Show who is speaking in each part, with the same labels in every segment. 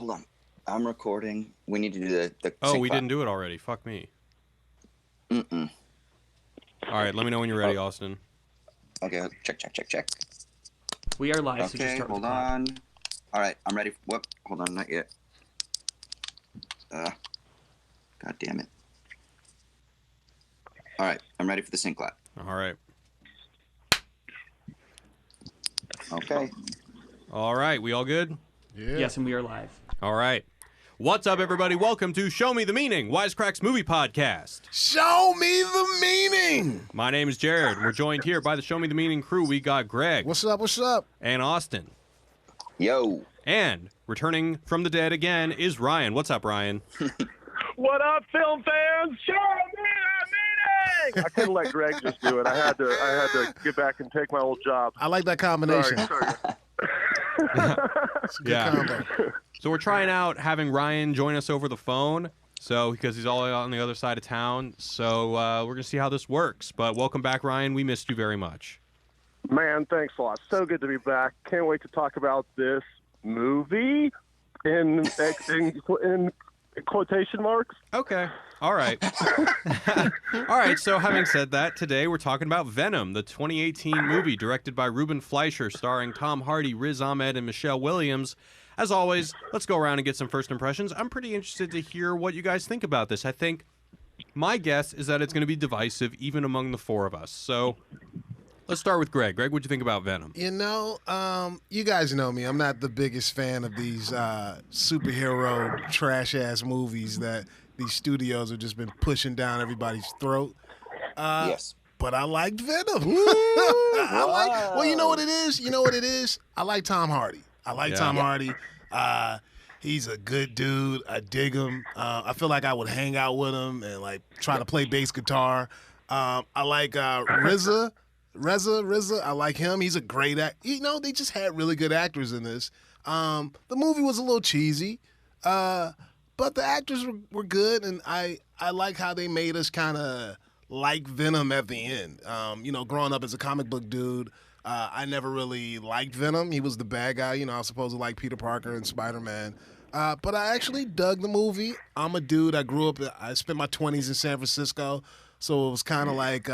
Speaker 1: hold on. I'm recording. We need to do the
Speaker 2: Oh,
Speaker 1: sync
Speaker 2: we
Speaker 1: clap.
Speaker 2: didn't do it already. Fuck me.
Speaker 1: Mm-mm.
Speaker 2: All right, let me know when you're ready, Austin.
Speaker 1: Okay, check.
Speaker 3: We are live, so just
Speaker 1: Okay,
Speaker 3: start with
Speaker 1: hold
Speaker 3: the clap.
Speaker 1: on. All right, I'm ready. Whoop, hold on, not yet. God damn it. All right, I'm ready for the sync clap.
Speaker 2: All right.
Speaker 1: Okay.
Speaker 2: All right, we all good?
Speaker 4: Yeah.
Speaker 3: Yes, and we are live.
Speaker 2: All right. What's up, everybody? Welcome to Show Me the Meaning, Wisecrack's movie podcast.
Speaker 4: Show me the meaning.
Speaker 2: My name is Jared. We're joined here by the Show Me the Meaning crew. We got Greg.
Speaker 4: What's up? What's up?
Speaker 2: And Austin.
Speaker 1: Yo.
Speaker 2: And returning from the dead again is Ryan. What's up, Ryan?
Speaker 5: What up, film fans? Show me the meaning! I couldn't let Greg just do it. I had to get back and take my old job.
Speaker 4: I like that combination.
Speaker 5: Sorry.
Speaker 4: It's a good combo.
Speaker 2: So we're trying out having Ryan join us over the phone, because he's all on the other side of town. So we're going to see how this works. But welcome back, Ryan. We missed you very much.
Speaker 5: Man, thanks a lot. So good to be back. Can't wait to talk about this movie in quotation marks.
Speaker 2: Okay. All right. All right. So having said that, today we're talking about Venom, the 2018 movie directed by Ruben Fleischer, starring Tom Hardy, Riz Ahmed, and Michelle Williams. As always, let's go around and get some first impressions. I'm pretty interested to hear what you guys think about this. I think my guess is that it's going to be divisive even among the four of us. So let's start with Greg. Greg, what'd you think about Venom?
Speaker 4: You know, you guys know me. I'm not the biggest fan of these superhero trash-ass movies that these studios have just been pushing down everybody's throat.
Speaker 1: Yes.
Speaker 4: But I liked Venom. Well, you know what it is? I like Tom Hardy. Tom Hardy. He's a good dude. I dig him. I feel like I would hang out with him and like try to play bass guitar. I like Reza. I like him. He's a great actor. You know, they just had really good actors in this. The movie was a little cheesy, but the actors were good, and I like how they made us kind of like Venom at the end. Growing up as a comic book dude, I never really liked Venom. He was the bad guy. I was supposed to like Peter Parker and Spider-Man. But I actually dug the movie. I'm a dude. I spent my 20s in San Francisco, so it was kind of like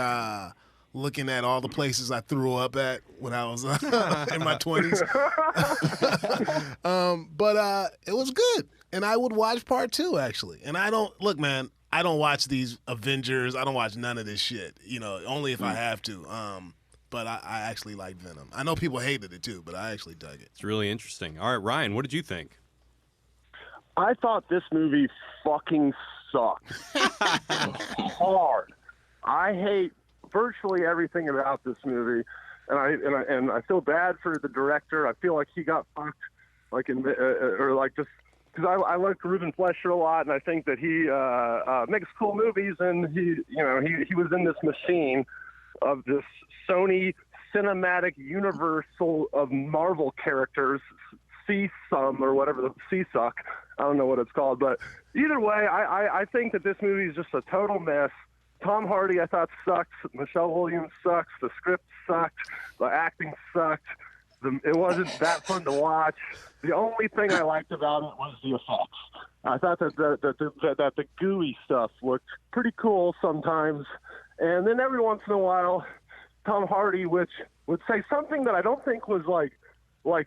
Speaker 4: looking at all the places I threw up at when I was in my 20s. But it was good. And I would watch part 2, actually. And I don't watch these Avengers. I don't watch none of this shit, only if I have to. But I actually like Venom. I know people hated it too, but I actually dug it.
Speaker 2: It's really interesting. All right, Ryan, what did you think?
Speaker 5: I thought this movie fucking sucked. Hard. I hate virtually everything about this movie, and I feel bad for the director. I feel like he got fucked, because I liked Ruben Fleischer a lot, and I think that he makes cool movies, and he was in this machine of this Sony cinematic universal of Marvel characters, C-Sum or whatever, the C-Suck. I don't know what it's called, but either way, I think that this movie is just a total mess. Tom Hardy, I thought, sucks. Michelle Williams sucks. The script sucked. The acting sucked. It wasn't that fun to watch. The only thing I liked about it was the effects. I thought that the gooey stuff looked pretty cool sometimes. And then every once in a while, Tom Hardy, which would say something that I don't think was like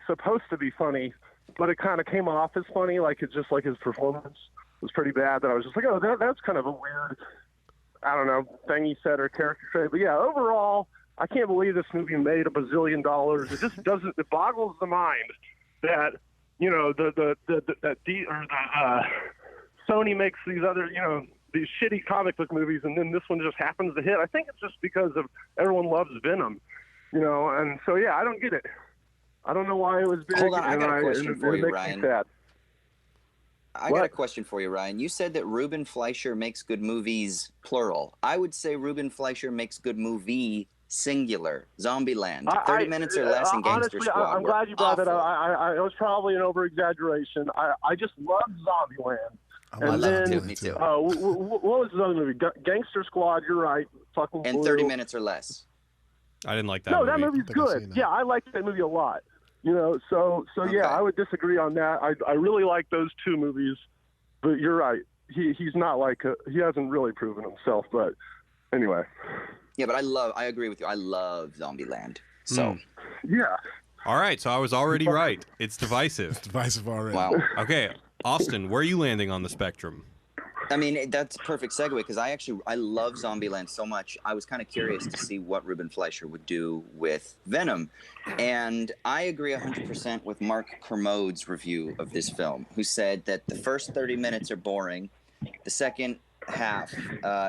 Speaker 5: supposed to be funny, but it kind of came off as funny. It's just like his performance was pretty bad. That I was just like, oh, that's kind of a weird, I don't know, thing he said or character trait. But yeah, overall, I can't believe this movie made $1 billion. It just doesn't. It boggles the mind that Sony makes these other these shitty comic book movies, and then this one just happens to hit. I think it's just because of everyone loves Venom, and so yeah, I don't get it. I don't know why it was big.
Speaker 1: Hold on, I got a question for you, Ryan. I
Speaker 5: What?
Speaker 1: got a question for you, Ryan. You said that Ruben Fleischer makes good movies, plural. I would say Ruben Fleischer makes good movie, singular. Zombieland, 30 minutes or less, and Gangster
Speaker 5: honestly,
Speaker 1: Squad.
Speaker 5: I'm glad you brought that up. It was probably an over-exaggeration. I just loved Zombieland.
Speaker 4: I love it
Speaker 1: Me too.
Speaker 5: What was the other movie? Gangster Squad, you're right. Fucking
Speaker 1: And
Speaker 5: blew.
Speaker 1: 30 minutes or less.
Speaker 2: I didn't like that
Speaker 5: No,
Speaker 2: movie.
Speaker 5: that movie's
Speaker 4: I think I've
Speaker 5: good.
Speaker 4: seen that.
Speaker 5: Yeah, I liked that movie a lot. You know, so
Speaker 1: Okay.
Speaker 5: yeah, I would disagree on that. I really like those two movies, but you're right. He's not like he hasn't really proven himself. But anyway.
Speaker 1: Yeah, but I agree with you. I love Zombieland. So
Speaker 5: Yeah.
Speaker 2: All right, so I was already right. It's divisive.
Speaker 4: Divisive already.
Speaker 1: wow.
Speaker 2: Okay, Austin, where are you landing on the spectrum?
Speaker 1: I mean, that's a perfect segue because I love Zombieland so much. I was kind of curious to see what Ruben Fleischer would do with Venom. And I agree 100% with Mark Kermode's review of this film, who said that the first 30 minutes are boring. The second half,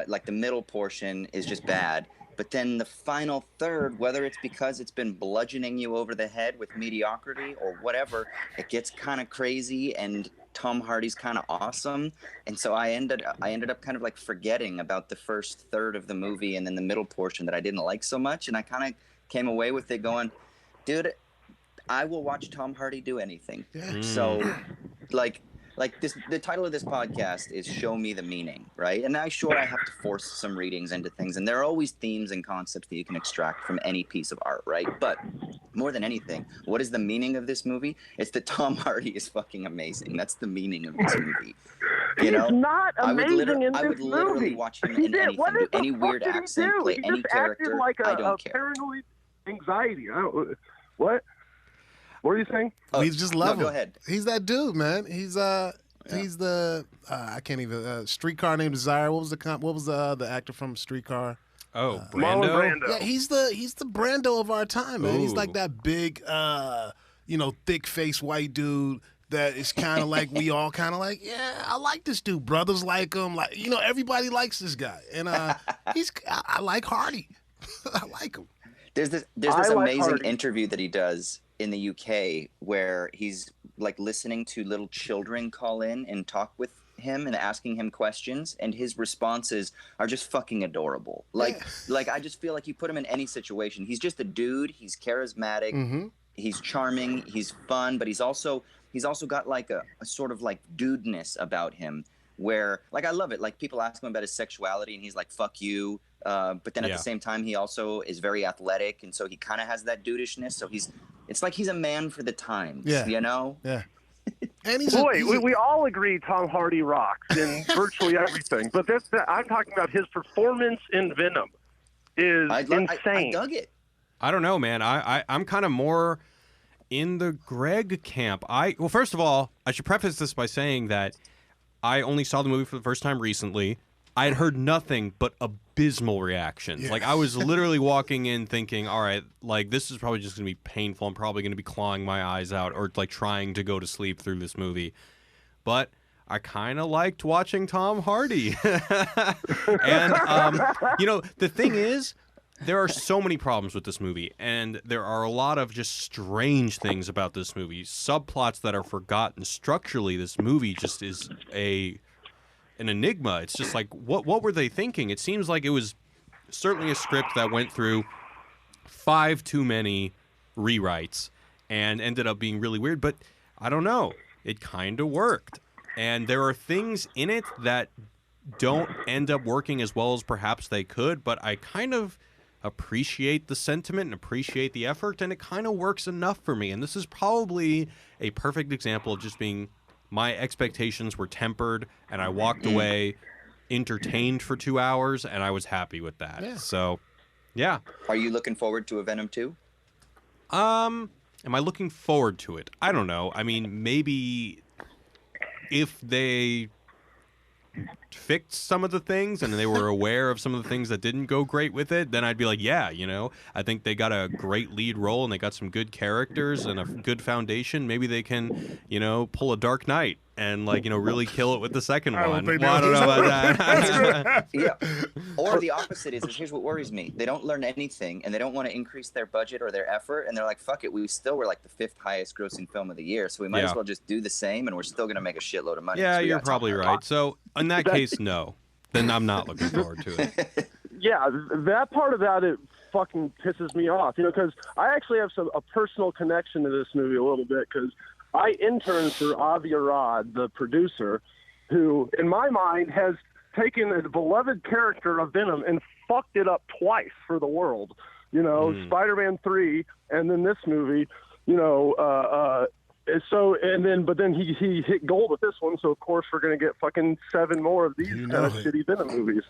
Speaker 1: like the middle portion, is just bad. But then the final third, whether it's because it's been bludgeoning you over the head with mediocrity or whatever, it gets kind of crazy and Tom Hardy's kind of awesome. And so I ended up kind of like forgetting about the first third of the movie and then the middle portion that I didn't like so much. And I kind of came away with it going, dude, I will watch Tom Hardy do anything.
Speaker 4: Yeah.
Speaker 1: So like this, the title of this podcast is Show Me the Meaning, right? And I have to force some readings into things, and there are always themes and concepts that you can extract from any piece of art, right? But more than anything, what is the meaning of this movie? It's that Tom Hardy is fucking amazing. That's the meaning of this movie. You know?
Speaker 5: He's not amazing in this movie.
Speaker 1: I would literally watch him in anything, do any weird accent, play any character.
Speaker 5: Like
Speaker 1: I don't care.
Speaker 5: Paranoid anxiety. What? What are you saying?
Speaker 4: We just love him.
Speaker 1: Go ahead.
Speaker 4: He's that dude, man. He's the I can't even Streetcar Named Desire. What was the actor from Streetcar?
Speaker 2: Oh,
Speaker 5: Marlon
Speaker 2: Brando?
Speaker 5: Brando.
Speaker 4: Yeah, he's the Brando of our time, man. He's
Speaker 2: Ooh.
Speaker 4: like that big, thick-faced white dude that is kind of like we all kind of like. Yeah, I like this dude. Brothers like him. Like everybody likes this guy, and I like Hardy. I like him.
Speaker 1: There's this amazing interview that he does in the UK where he's like listening to little children call in and talk with him and asking him questions, and his responses are just fucking adorable. Like I just feel like you put him in any situation. He's just a dude. He's charismatic.
Speaker 4: Mm-hmm.
Speaker 1: He's charming. He's fun, but he's also got like a sort of like dudeness about him where like I love it. Like people ask him about his sexuality and he's like, fuck you. But then at the same time, he also is very athletic, and so he kind of has that dudishness. So it's like he's a man for the times, you know?
Speaker 4: Yeah. And
Speaker 5: we all agree Tom Hardy rocks in virtually everything, but I'm talking about his performance in Venom is insane.
Speaker 1: I dug it.
Speaker 2: I don't know, man. I'm kind of more in the Greg camp. Well, first of all, I should preface this by saying that I only saw the movie for the first time recently. I had heard nothing but abysmal reactions.
Speaker 4: Yeah.
Speaker 2: Like, I was literally walking in thinking, all right, like, this is probably just going to be painful. I'm probably going to be clawing my eyes out or, like, trying to go to sleep through this movie. But I kind of liked watching Tom Hardy. And, the thing is, there are so many problems with this movie, and there are a lot of just strange things about this movie. Subplots that are forgotten. Structurally, this movie just is an enigma. It's just like, what were they thinking? It seems like it was certainly a script that went through 5 too many rewrites and ended up being really weird, but I don't know. It kind of worked. And there are things in it that don't end up working as well as perhaps they could, but I kind of appreciate the sentiment and appreciate the effort, and it kind of works enough for me. And this is probably a perfect example of just being my expectations were tempered, and I walked away entertained for 2 hours, and I was happy with that.
Speaker 4: Yeah.
Speaker 2: So, yeah.
Speaker 1: Are you looking forward to a Venom 2?
Speaker 2: Am I looking forward to it? I don't know. I mean, maybe if they fixed some of the things and they were aware of some of the things that didn't go great with it, then I'd be like, yeah, I think they got a great lead role and they got some good characters and a good foundation. Maybe they can, pull a Dark Knight and really kill it with the second one. I don't know about that.
Speaker 1: Yeah. Or the opposite is here's what worries me. They don't learn anything and they don't want to increase their budget or their effort, and they're like, fuck it, we still were like the 5th highest grossing film of the year, so we might as well just do the same and we're still going to make a shitload of money.
Speaker 2: Yeah,
Speaker 1: so
Speaker 2: you're probably right. So in that case, no. Then I'm not looking forward to it.
Speaker 5: Yeah, that part of that, it fucking pisses me off, because I actually have a personal connection to this movie a little bit, because I interned for Avi Arad, the producer, who, in my mind, has taken a beloved character of Venom and fucked it up twice for the world. Spider-Man 3 and then this movie. But then he hit gold with this one, so of course we're gonna get fucking 7 more of these kind of shitty Venom movies.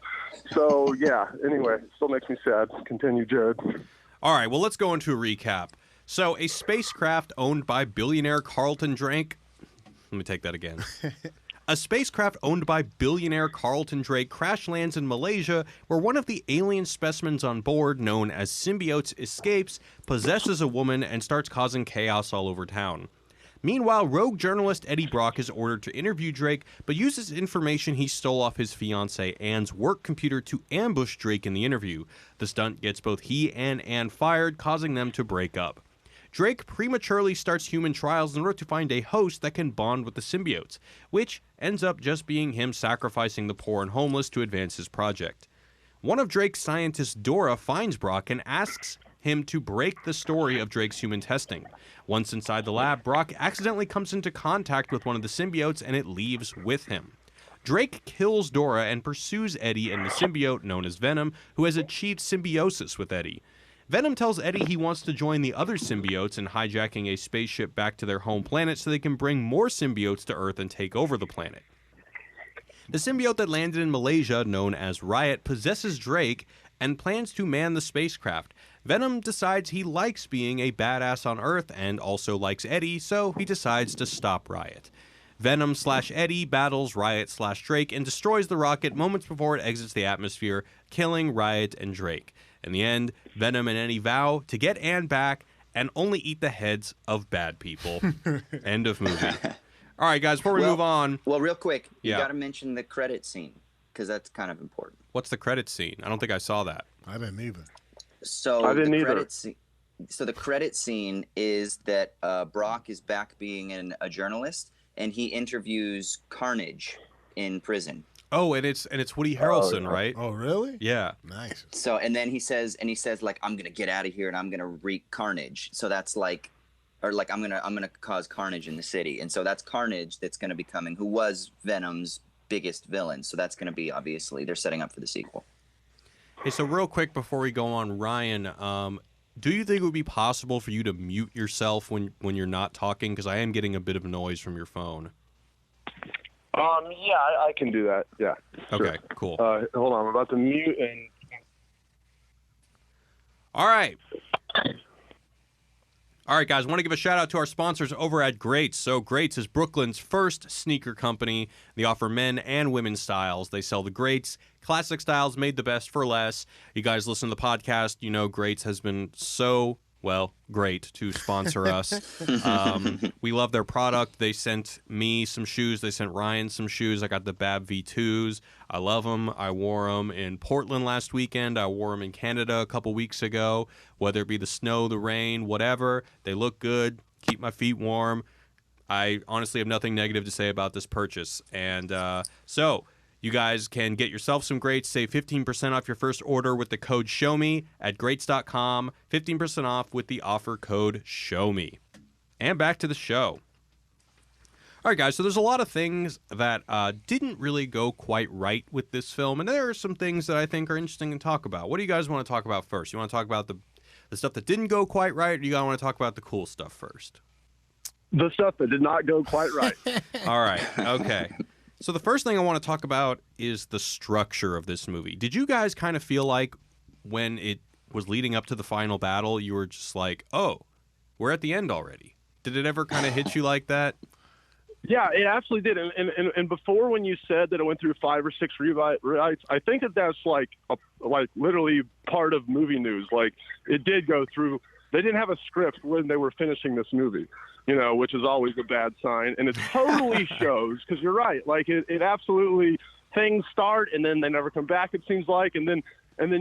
Speaker 5: So yeah. Anyway, still makes me sad. Continue, Jared.
Speaker 2: All right, well, let's go into a recap. So, a spacecraft owned by billionaire Carlton Drake. Let me take that again. A spacecraft owned by billionaire Carlton Drake crash lands in Malaysia, where one of the alien specimens on board, known as symbiotes, escapes, possesses a woman, and starts causing chaos all over town. Meanwhile, rogue journalist Eddie Brock is ordered to interview Drake, but uses information he stole off his fiancée Anne's work computer to ambush Drake in the interview. The stunt gets both he and Anne fired, causing them to break up. Drake prematurely starts human trials in order to find a host that can bond with the symbiotes, which ends up just being him sacrificing the poor and homeless to advance his project. One of Drake's scientists, Dora, finds Brock and asks him to break the story of Drake's human testing. Once inside the lab, Brock accidentally comes into contact with one of the symbiotes and it leaves with him. Drake kills Dora and pursues Eddie and the symbiote known as Venom, who has achieved symbiosis with Eddie. Venom tells Eddie he wants to join the other symbiotes in hijacking a spaceship back to their home planet so they can bring more symbiotes to Earth and take over the planet. The symbiote that landed in Malaysia, known as Riot, possesses Drake and plans to man the spacecraft. Venom decides he likes being a badass on Earth and also likes Eddie, so he decides to stop Riot. Venom/Eddie battles Riot/Drake and destroys the rocket moments before it exits the atmosphere, killing Riot and Drake. In the end, Venom and Eddie vow to get Anne back and only eat the heads of bad people. End of movie. All right, guys, before we move on.
Speaker 1: Well, real quick, you got to mention the credit scene, because that's kind of important.
Speaker 2: What's the credit scene? I don't think I saw that.
Speaker 4: I didn't either.
Speaker 1: So
Speaker 5: I didn't either.
Speaker 1: The credit scene is that Brock is back being a journalist, and he interviews Carnage in prison.
Speaker 2: Oh, and it's Woody Harrelson, right?
Speaker 4: Oh, really?
Speaker 2: Yeah.
Speaker 4: Nice.
Speaker 1: So, and then he says like, I'm gonna get out of here and I'm gonna wreak carnage. So that's like, or like I'm gonna cause carnage in the city. And so that's Carnage that's gonna be coming, who was Venom's biggest villain. So that's gonna be, obviously, they're setting up for the sequel.
Speaker 2: Hey, so real quick before we go on, Ryan, do you think it would be possible for you to mute yourself when you're not talking? Because I am getting a bit of noise from your phone.
Speaker 5: Yeah, I can do that. Yeah.
Speaker 2: Okay,
Speaker 5: sure.
Speaker 2: cool.
Speaker 5: Hold on, I'm about to mute and.
Speaker 2: All right. All right, guys, I want to give a shout out to our sponsors over at Greats. So Greats is Brooklyn's first sneaker company. They offer men and women's styles. They sell the Greats, classic styles made the best for less. You guys listen to the podcast, you know Greats has been so, well, great to sponsor us. We love their product. They sent me some shoes. They sent Ryan some shoes. I got the Bab V2s. I love them. I wore them in Portland last weekend. I wore them in Canada a couple weeks ago. Whether it be the snow, the rain, whatever, they look good. Keep my feet warm. I honestly have nothing negative to say about this purchase. And so you guys can get yourself some Greats. Save 15% off your first order with the code SHOWME at Greats.com. 15% off with the offer code SHOWME. And back to the show. All right, guys, so there's a lot of things that didn't really go quite right with this film, and there are some things that I think are interesting to talk about. What do you guys want to talk about first? You want to talk about the stuff that didn't go quite right, or do you guys want to talk about the cool stuff first?
Speaker 5: The stuff that did not go quite right.
Speaker 2: All right, okay. So the first thing I want to talk about is the structure of this movie. Did you guys kind of feel like when it was leading up to the final battle, you were just like, oh, we're at the end already? Did it ever kind of hit you like that?
Speaker 5: Yeah, it absolutely did. And before, when you said that it went through 5 or 6 rewrites, I think that's like literally part of movie news. Like, it did go through. They didn't have a script when they were finishing this movie, you know, which is always a bad sign. And it totally shows, because you're right. Like, it absolutely, things start and then they never come back, it seems like. And then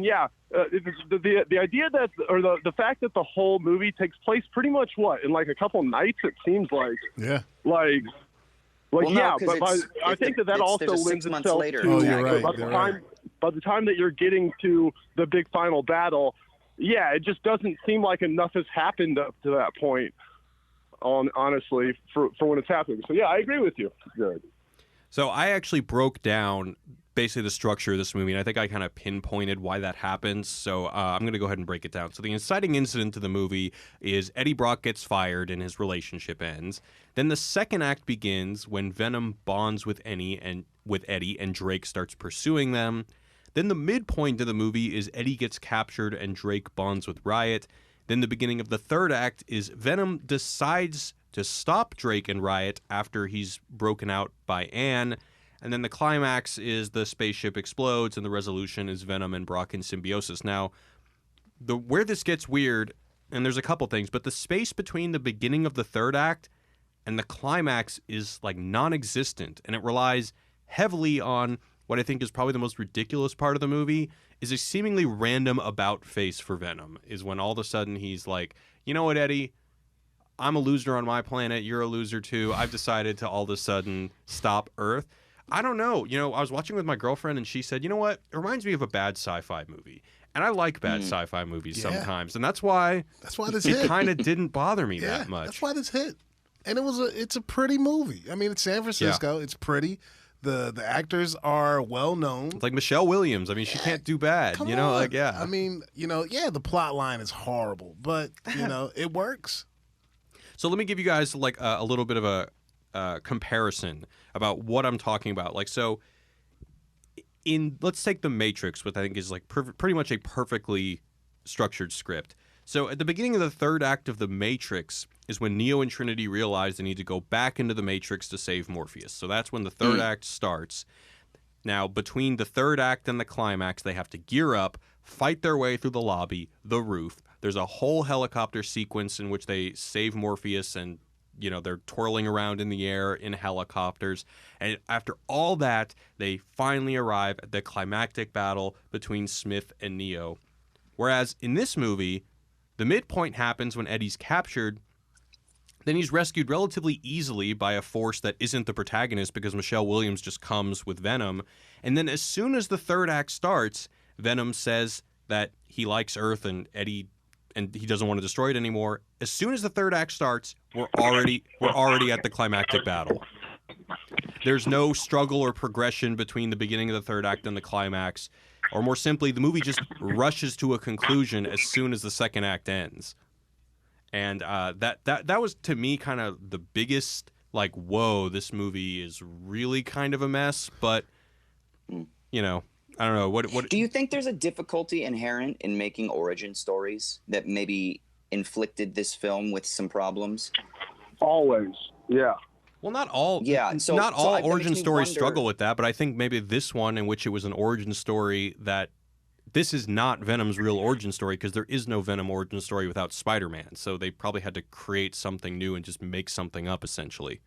Speaker 5: yeah, the idea that, or the fact that the whole movie takes place pretty much in like a couple nights, it seems like.
Speaker 4: Yeah.
Speaker 5: Like
Speaker 1: Well,
Speaker 5: yeah,
Speaker 1: no,
Speaker 5: but I think that also lends itself to.
Speaker 4: Oh, you're right.
Speaker 5: By the time that you're getting to the big final battle, yeah, it just doesn't seem like enough has happened up to that point. Honestly, for when it's happening. So yeah, I agree with you. Good.
Speaker 2: So I actually broke down basically the structure of this movie, and I think I kind of pinpointed why that happens. So I'm going to go ahead and break it down. So the inciting incident to the movie is Eddie Brock gets fired and his relationship ends. Then the second act begins when Venom bonds with Eddie and Drake starts pursuing them. Then the midpoint of the movie is Eddie gets captured and Drake bonds with Riot. Then the beginning of the third act is Venom decides to stop Drake and Riot after he's broken out by Anne. And then the climax is the spaceship explodes, and the resolution is Venom and Brock in symbiosis. Now, where this gets weird, and there's a couple things, but the space between the beginning of the third act and the climax is like non-existent, and it relies heavily on what I think is probably the most ridiculous part of the movie, is a seemingly random about face for Venom, is when all of a sudden he's like, you know what, Eddie? I'm a loser on my planet. You're a loser too. I've decided to all of a sudden stop Earth. I don't know. You know, I was watching with my girlfriend and she said, you know what? It reminds me of a bad sci-fi movie. And I like bad sci-fi movies sometimes. And that's why
Speaker 4: this
Speaker 2: it kind of didn't bother me that much.
Speaker 4: That's why this hit. And it's a pretty movie. I mean, it's San Francisco. It's pretty. The actors are well known.
Speaker 2: It's like Michelle Williams. I mean, she can't do bad.
Speaker 4: Come
Speaker 2: you know,
Speaker 4: on.
Speaker 2: like, yeah.
Speaker 4: I mean, the plot line is horrible, but, it works.
Speaker 2: So let me give you guys like a little bit of a comparison about what I'm talking about. Like, so let's take The Matrix, which I think is like pretty much a perfectly structured script. So at the beginning of the third act of The Matrix is when Neo and Trinity realize they need to go back into the Matrix to save Morpheus. So that's when the third act starts. Now, between the third act and the climax, they have to gear up, fight their way through the lobby, the roof. There's a whole helicopter sequence in which they save Morpheus and, they're twirling around in the air in helicopters. And after all that, they finally arrive at the climactic battle between Smith and Neo. Whereas in this movie, the midpoint happens when Eddie's captured. Then he's rescued relatively easily by a force that isn't the protagonist because Michelle Williams just comes with Venom. And then as soon as the third act starts, Venom says that he likes Earth and he doesn't want to destroy it anymore. As soon as the third act starts, we're already at the climactic battle. There's no struggle or progression between the beginning of the third act and the climax. Or more simply, the movie just rushes to a conclusion as soon as the second act ends. And that was, to me, kind of the biggest, like, whoa, this movie is really kind of a mess. But, I don't know. What
Speaker 1: do you think there's a difficulty inherent in making origin stories that maybe inflicted this film with some problems?
Speaker 5: Always, yeah.
Speaker 2: Well, not all.
Speaker 1: Yeah,
Speaker 2: not all
Speaker 1: that
Speaker 2: origin
Speaker 1: makes me
Speaker 2: stories
Speaker 1: wonder.
Speaker 2: struggle with that, but I think maybe this one, in which it was an origin story, that this is not Venom's real origin story because there is no Venom origin story without Spider-Man. So they probably had to create something new and just make something up, essentially.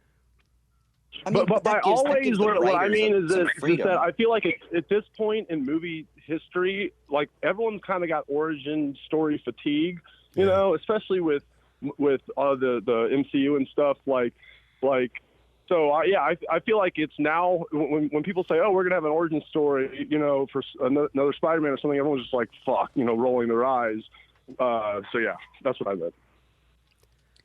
Speaker 1: I mean,
Speaker 5: but by always, what I mean is that I feel like at this point in movie history, like everyone's kind of got origin story fatigue, especially with the MCU and stuff like. So I feel like it's now when people say, oh, we're gonna have an origin story, for another Spider-Man or something, everyone's just like, fuck, rolling their eyes. So yeah, that's what I meant.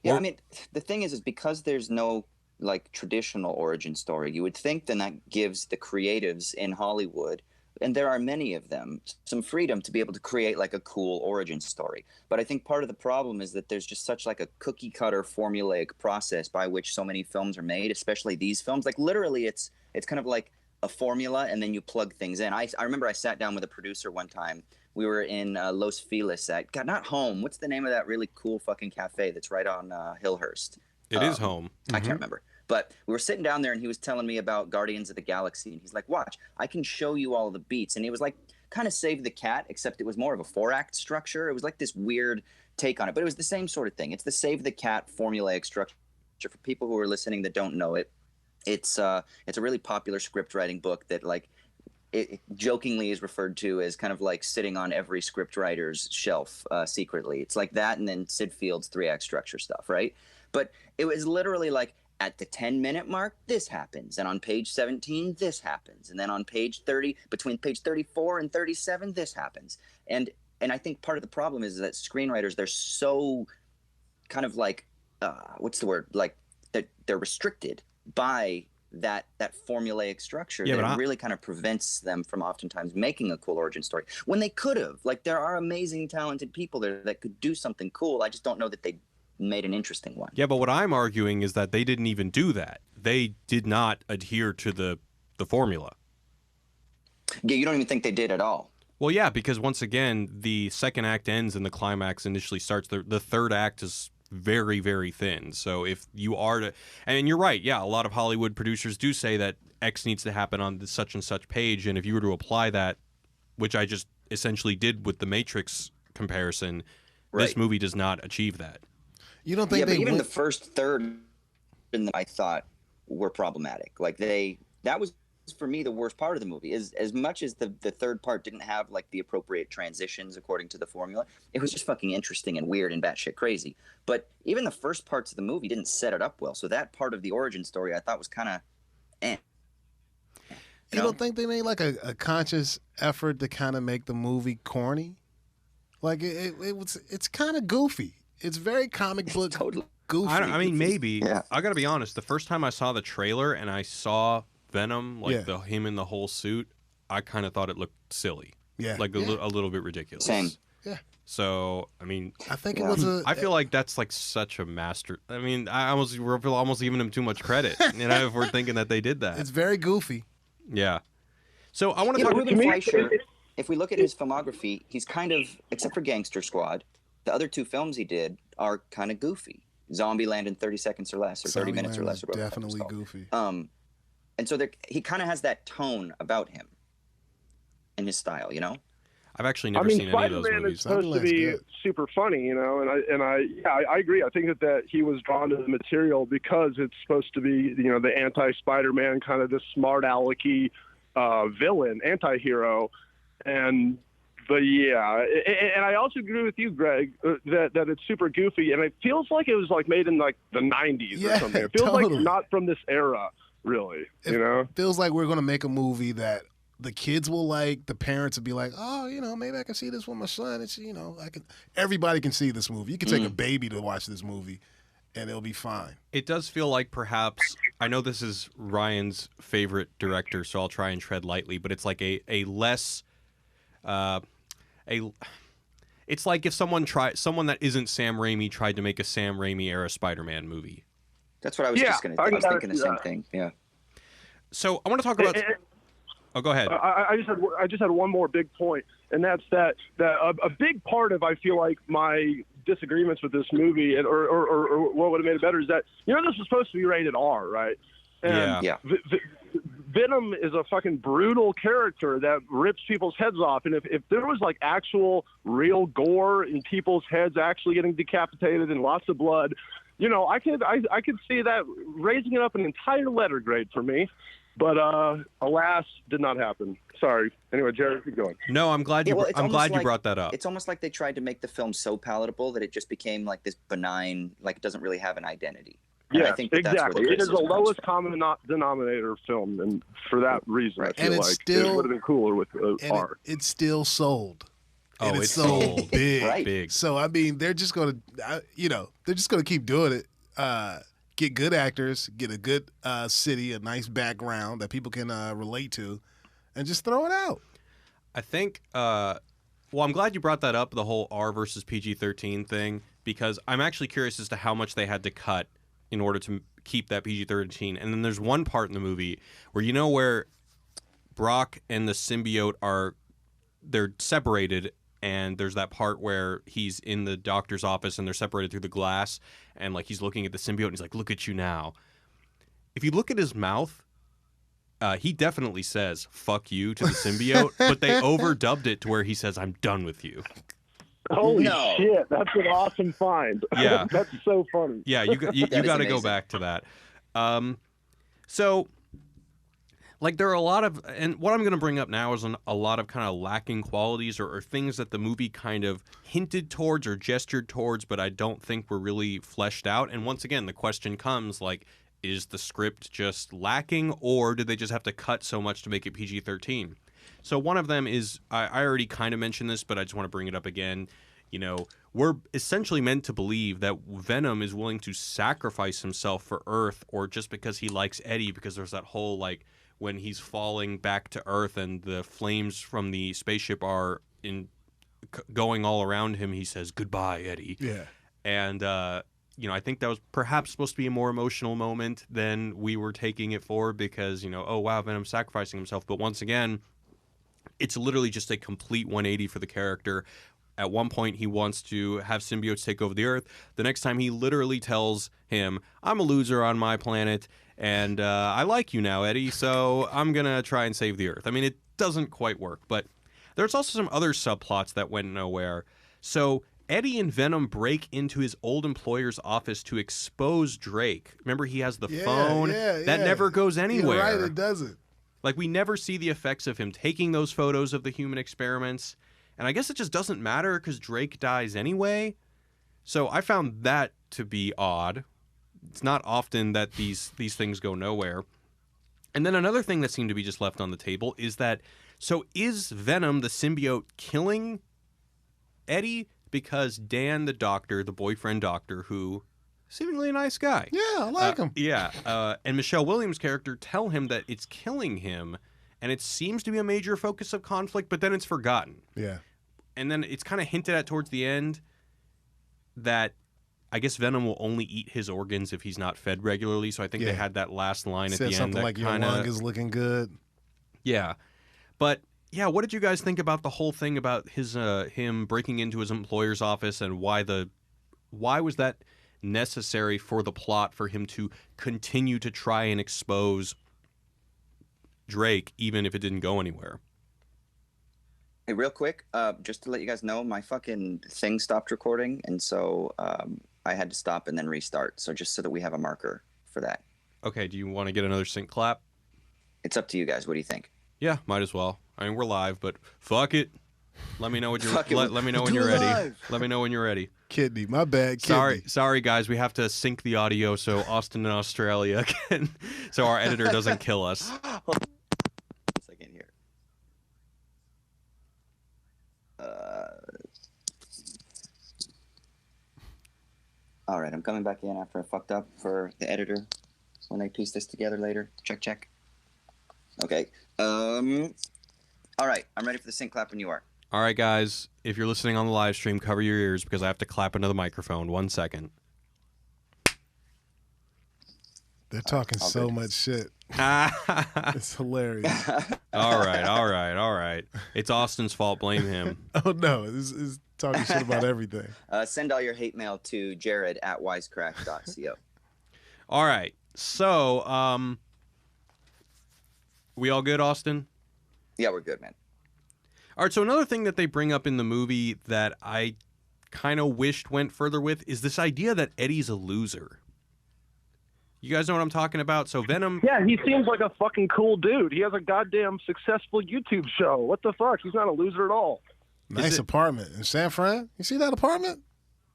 Speaker 1: Yeah, I mean, the thing is because there's no like traditional origin story, you would think then that gives the creatives in Hollywood, and there are many of them, some freedom to be able to create like a cool origin story. But I think part of the problem is that there's just such like a cookie cutter formulaic process by which so many films are made, especially these films. Like literally it's kind of like a formula and then you plug things in. I remember I sat down with a producer one time. We were in Los Feliz at, God, not Home. What's the name of that really cool fucking cafe that's right on Hillhurst?
Speaker 2: It is Home.
Speaker 1: I can't remember. But we were sitting down there and he was telling me about Guardians of the Galaxy. And he's like, watch, I can show you all the beats. And he was like, kind of Save the Cat, except it was more of a 4-act structure. It was like this weird take on it. But it was the same sort of thing. It's the Save the Cat formulaic structure. For people who are listening that don't know it, it's a really popular script writing book that like it jokingly is referred to as kind of like sitting on every script writer's shelf secretly. It's like that and then Sid Field's 3-act structure stuff, right? But it was literally like, at the 10-minute mark, this happens. And on page 17, this happens. And then on page 30, between page 34 and 37, this happens. And I think part of the problem is that screenwriters, they're so kind of like, what's the word? Like they're restricted by that formulaic structure
Speaker 2: Yeah,
Speaker 1: that really kind of prevents them from oftentimes making a cool origin story when they could have. Like, there are amazing, talented people there that could do something cool. I just don't know that they made an interesting one.
Speaker 2: Yeah, but what I'm arguing is that they didn't even do that. They did not adhere to the formula.
Speaker 1: Yeah, you don't even think they did at all.
Speaker 2: Well, yeah, because once again, the second act ends and the climax initially starts. The third act is very, very thin. So if you are to, and you're right, yeah, a lot of Hollywood producers do say that X needs to happen on this such and such page, and if you were to apply that, which I just essentially did with the Matrix comparison, this movie does not achieve that.
Speaker 4: You don't think
Speaker 1: but even the first third, I thought were problematic. Like that was for me the worst part of the movie. Is as much as the third part didn't have like the appropriate transitions according to the formula, it was just fucking interesting and weird and batshit crazy. But even the first parts of the movie didn't set it up well. So that part of the origin story I thought was kind of
Speaker 4: You don't think they made like a conscious effort to kind of make the movie corny? Like it's kind of goofy. It's very comic book
Speaker 1: totally
Speaker 4: goofy.
Speaker 2: I mean, maybe.
Speaker 1: Yeah.
Speaker 2: I gotta be honest. The first time I saw the trailer and I saw Venom, like him in the whole suit, I kind of thought it looked silly.
Speaker 4: Yeah,
Speaker 2: like a little bit ridiculous.
Speaker 1: Same.
Speaker 4: Yeah.
Speaker 2: So I mean,
Speaker 4: I think it was
Speaker 2: I feel like that's like such a master. I mean, we're almost giving him too much credit. If we're thinking that they did that,
Speaker 4: it's very goofy.
Speaker 2: Yeah. So I want to talk
Speaker 1: about Ruben Fleischer. If we look at his filmography, he's kind of, except for Gangster Squad, the other two films he did are kind of goofy. Zombieland in 30 Seconds or Less, or 30 Minutes or Less. Or
Speaker 4: definitely goofy.
Speaker 1: And so he kind of has that tone about him in his style,
Speaker 2: I've actually never seen any of those
Speaker 5: Spider-Man
Speaker 2: movies.
Speaker 5: is supposed to be super funny, and I agree. I think that he was drawn to the material because it's supposed to be, the anti-Spider-Man kind of this smart alecky villain, anti-hero, and I also agree with you, Greg, that it's super goofy, and it feels like it was like made in like the 90s or something. It feels like not from this era, really. It
Speaker 4: feels like we're gonna make a movie that the kids will like, the parents will be like, oh, maybe I can see this with my son. It's everybody can see this movie. You can take a baby to watch this movie, and it'll be fine.
Speaker 2: It does feel like perhaps, I know this is Ryan's favorite director, so I'll try and tread lightly, but it's like a less, it's like if someone that isn't Sam Raimi tried to make a Sam Raimi era Spider-Man movie.
Speaker 1: That's what I was just going to. I was thinking the same thing. Yeah.
Speaker 2: So I want to talk about. Oh, go ahead.
Speaker 5: I just had one more big point, and that's that a big part of, I feel like, my disagreements with this movie, or what would have made it better, is that this was supposed to be rated R, right? And
Speaker 1: yeah.
Speaker 5: Venom is a fucking brutal character that rips people's heads off, and if there was like actual real gore and people's heads actually getting decapitated and lots of blood, I could see that raising it up an entire letter grade for me. But alas, did not happen. Sorry. Anyway, Jared, keep going.
Speaker 2: No, I'm glad you brought that up.
Speaker 1: It's almost like they tried to make the film so palatable that it just became like this benign, like it doesn't really have an identity. And
Speaker 5: Yeah,
Speaker 1: I think
Speaker 5: exactly. It is the lowest
Speaker 1: from.
Speaker 5: common denominator film, and for that reason, I feel
Speaker 4: And
Speaker 5: like
Speaker 4: still,
Speaker 5: it would have been cooler with R.
Speaker 4: It's still sold.
Speaker 2: Oh,
Speaker 4: it's
Speaker 2: sold
Speaker 4: big.
Speaker 1: Right.
Speaker 2: Big.
Speaker 4: So they're just gonna, they're just gonna keep doing it. Get good actors, get a good city, a nice background that people can relate to, and just throw it out.
Speaker 2: I think, well, I'm glad you brought that up, the whole R versus PG-13 thing, because I'm actually curious as to how much they had to cut in order to keep that PG-13. And then there's one part in the movie where where Brock and the symbiote they're separated, and there's that part where he's in the doctor's office and they're separated through the glass, and like he's looking at the symbiote and he's like, look at you now. If you look at his mouth, he definitely says fuck you to the symbiote, but they overdubbed it to where he says, I'm done with you.
Speaker 5: Holy shit, that's an awesome find.
Speaker 2: Yeah.
Speaker 5: That's so funny.
Speaker 2: Yeah, you got to go back to that. So like there are a lot of, and what I'm going to bring up now is a lot of kind of lacking qualities or things that the movie kind of hinted towards or gestured towards, but I don't think were really fleshed out. And once again, the question comes like, is the script just lacking, or did they just have to cut so much to make it PG-13? So one of them is, I already kind of mentioned this, but I just want to bring it up again. we're essentially meant to believe that Venom is willing to sacrifice himself for Earth, or just because he likes Eddie, because there's that whole, like, when he's falling back to Earth and the flames from the spaceship are going all around him, he says, "Goodbye, Eddie."
Speaker 4: Yeah.
Speaker 2: And, I think that was perhaps supposed to be a more emotional moment than we were taking it for, because, oh, wow, Venom's sacrificing himself. But once again, it's literally just a complete 180 for the character. At one point, he wants to have symbiotes take over the Earth. The next time, he literally tells him, "I'm a loser on my planet, and I like you now, Eddie, so I'm going to try and save the Earth." I mean, it doesn't quite work, but there's also some other subplots that went nowhere. So Eddie and Venom break into his old employer's office to expose Drake. Remember, he has the phone? That never goes anywhere.
Speaker 4: You're right, it doesn't.
Speaker 2: Like, we never see the effects of him taking those photos of the human experiments. And I guess it just doesn't matter because Drake dies anyway. So I found that to be odd. It's not often that these things go nowhere. And then another thing that seemed to be just left on the table is that, so is Venom the symbiote killing Eddie? Because Dan, the doctor, the boyfriend doctor, who seemingly a nice guy.
Speaker 4: Yeah, I like him.
Speaker 2: Yeah, and Michelle Williams' character tell him that it's killing him, and it seems to be a major focus of conflict, but then it's forgotten.
Speaker 4: Yeah.
Speaker 2: And then it's kind of hinted at towards the end that I guess Venom will only eat his organs if he's not fed regularly, so I think they had that last line at the end.
Speaker 4: Something like, "Your lung is looking good."
Speaker 2: Yeah. But yeah, what did you guys think about the whole thing about his him breaking into his employer's office, and why was that necessary for the plot for him to continue to try and expose Drake even if it didn't go anywhere?
Speaker 1: Hey, real quick, just to let you guys know, my fucking thing stopped recording, and so I had to stop and then restart. So just so that we have a marker for that.
Speaker 2: Okay, do you want to get another sync clap?
Speaker 1: It's up to you guys. What do you think?
Speaker 2: Yeah, might as well. I mean, we're live, but fuck it. Let me know when you're let me know when you're ready. Let me know when you're ready.
Speaker 4: Kidney, my bad. Kidney.
Speaker 2: Sorry, guys. We have to sync the audio so Austin in Australia can, so our editor doesn't kill us.
Speaker 1: Hold on a second here. All right, I'm coming back in after I fucked up for the editor when they piece this together later. Check. Okay. All right, I'm ready for the sync clap when you are.
Speaker 2: All right, guys. If you're listening on the live stream, cover your ears because I have to clap into the microphone. 1 second.
Speaker 4: They're talking so much shit. It's hilarious.
Speaker 2: All right. It's Austin's fault. Blame him.
Speaker 4: Oh, no. This is talking shit about everything.
Speaker 1: Send all your hate mail to jared@wisecrack.co.
Speaker 2: All right. So, we all good, Austin?
Speaker 1: Yeah, we're good, man.
Speaker 2: All right, so another thing that they bring up in the movie that I kind of wished went further with is this idea that Eddie's a loser. You guys know what I'm talking about? So Venom...
Speaker 5: Yeah, he seems like a fucking cool dude. He has a goddamn successful YouTube show. What the fuck? He's not a loser at all.
Speaker 4: Nice apartment in San Fran. You see that apartment?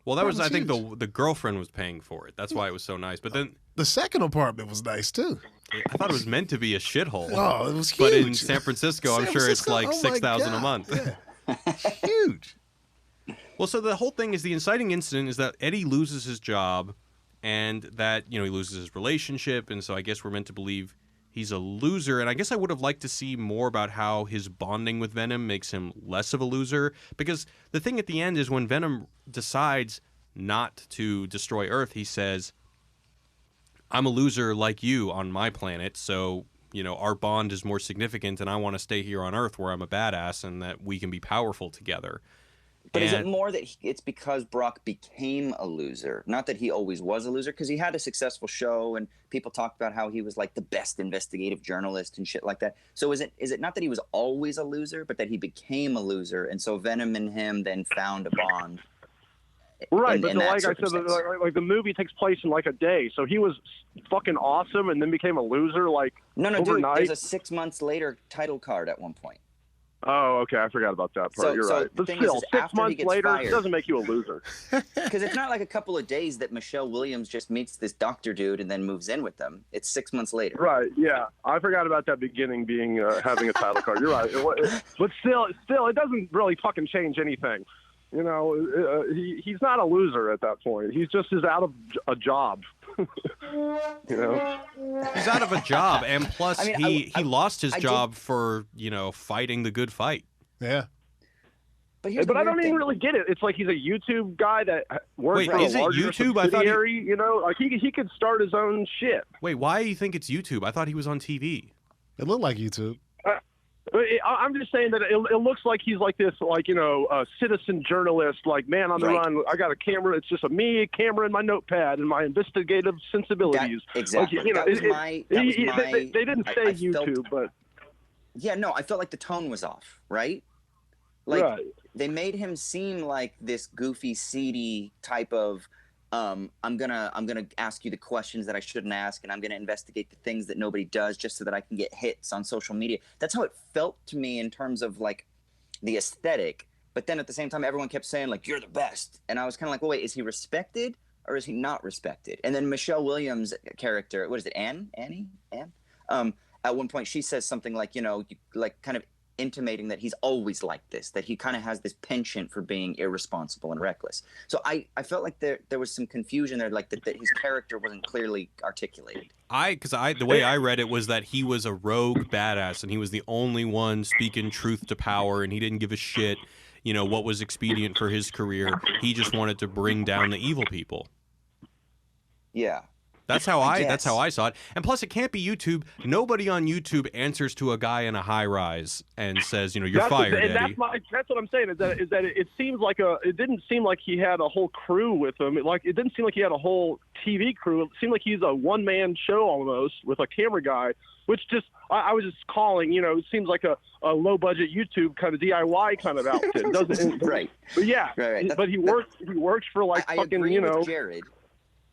Speaker 2: Well, that was, I think, the girlfriend was paying for it. That's why it was so nice. But then...
Speaker 4: The second apartment was nice, too.
Speaker 2: I thought it was meant to be a shithole.
Speaker 4: Oh, it was huge.
Speaker 2: But in San Francisco, I'm sure it's like $6,000 a month.
Speaker 4: Yeah. Huge.
Speaker 2: Well, so the whole thing is the inciting incident is that Eddie loses his job and that, he loses his relationship. And so I guess we're meant to believe he's a loser. And I guess I would have liked to see more about how his bonding with Venom makes him less of a loser. Because the thing at the end is when Venom decides not to destroy Earth, he says, "I'm a loser like you on my planet, so, our bond is more significant, and I want to stay here on Earth where I'm a badass and that we can be powerful together."
Speaker 1: But is it more that it's because Brock became a loser? Not that he always was a loser, because he had a successful show, and people talked about how he was like the best investigative journalist and shit like that. So is it not that he was always a loser, but that he became a loser, and so Venom and him then found a bond?
Speaker 5: Right, but like I said, like the movie takes place in like a day, so he was fucking awesome and then became a loser like overnight.
Speaker 1: Dude, there's a 6 months later title card at one point.
Speaker 5: Oh, okay, I forgot about that part. You're right. But still, 6 months later, it doesn't make you a loser.
Speaker 1: Because it's not like a couple of days that Michelle Williams just meets this doctor dude and then moves in with them. It's 6 months later.
Speaker 5: Right, yeah. I forgot about that beginning being having a title card. You're right. But still, it doesn't really fucking change anything. You know, he's not a loser at that point. He's just out of a job. You know,
Speaker 2: He's out of a job, and plus
Speaker 1: I mean,
Speaker 2: he lost his
Speaker 1: I
Speaker 2: job for fighting the good fight.
Speaker 4: Yeah.
Speaker 5: But I don't even really get it. It's like he's a YouTube guy that works
Speaker 2: Wait,
Speaker 5: for
Speaker 2: is
Speaker 5: a
Speaker 2: it
Speaker 5: larger
Speaker 2: YouTube? I thought
Speaker 5: subsidiary. You know, like he could start his own shit.
Speaker 2: Wait, why do you think it's YouTube? I thought he was on TV.
Speaker 4: It looked like YouTube.
Speaker 5: I'm just saying that it looks like he's like this, like, citizen journalist, like man on the run. I got a camera. It's just a camera and my notepad and my investigative sensibilities.
Speaker 1: Exactly.
Speaker 5: Like, they didn't say YouTube, but
Speaker 1: yeah, no, I felt like the tone was off, right? Like
Speaker 5: right.
Speaker 1: They made him seem like this goofy, seedy type of. I'm gonna ask you the questions that I shouldn't ask, and I'm gonna investigate the things that nobody does just so that I can get hits on social media. That's how it felt to me in terms of like the aesthetic. But then at the same time, everyone kept saying like you're the best, and I was kind of like, well, wait, is he respected or is he not respected? And then Michelle Williams' character, what is it, Anne? At one point she says something like, like kind of intimating that he's always like this, that he kind of has this penchant for being irresponsible and reckless. So I felt like there was some confusion there, like that his character wasn't clearly articulated.
Speaker 2: The way I read it was that he was a rogue badass and he was the only one speaking truth to power, and he didn't give a shit, what was expedient for his career. He just wanted to bring down the evil people.
Speaker 1: Yeah.
Speaker 2: That's how I saw it. And plus, it can't be YouTube. Nobody on YouTube answers to a guy in a high rise and says, you're fired, Eddie.
Speaker 5: That's what I'm saying. Is that it seems like it didn't seem like he had a whole crew with him. It didn't seem like he had a whole TV crew. It seemed like he's a one-man show almost with a camera guy. Which I was just calling. It seems like a low-budget YouTube kind of DIY kind of outfit, doesn't it?
Speaker 1: Right.
Speaker 5: But yeah.
Speaker 1: Right.
Speaker 5: But he works for like
Speaker 1: I
Speaker 5: fucking
Speaker 1: agree with Jared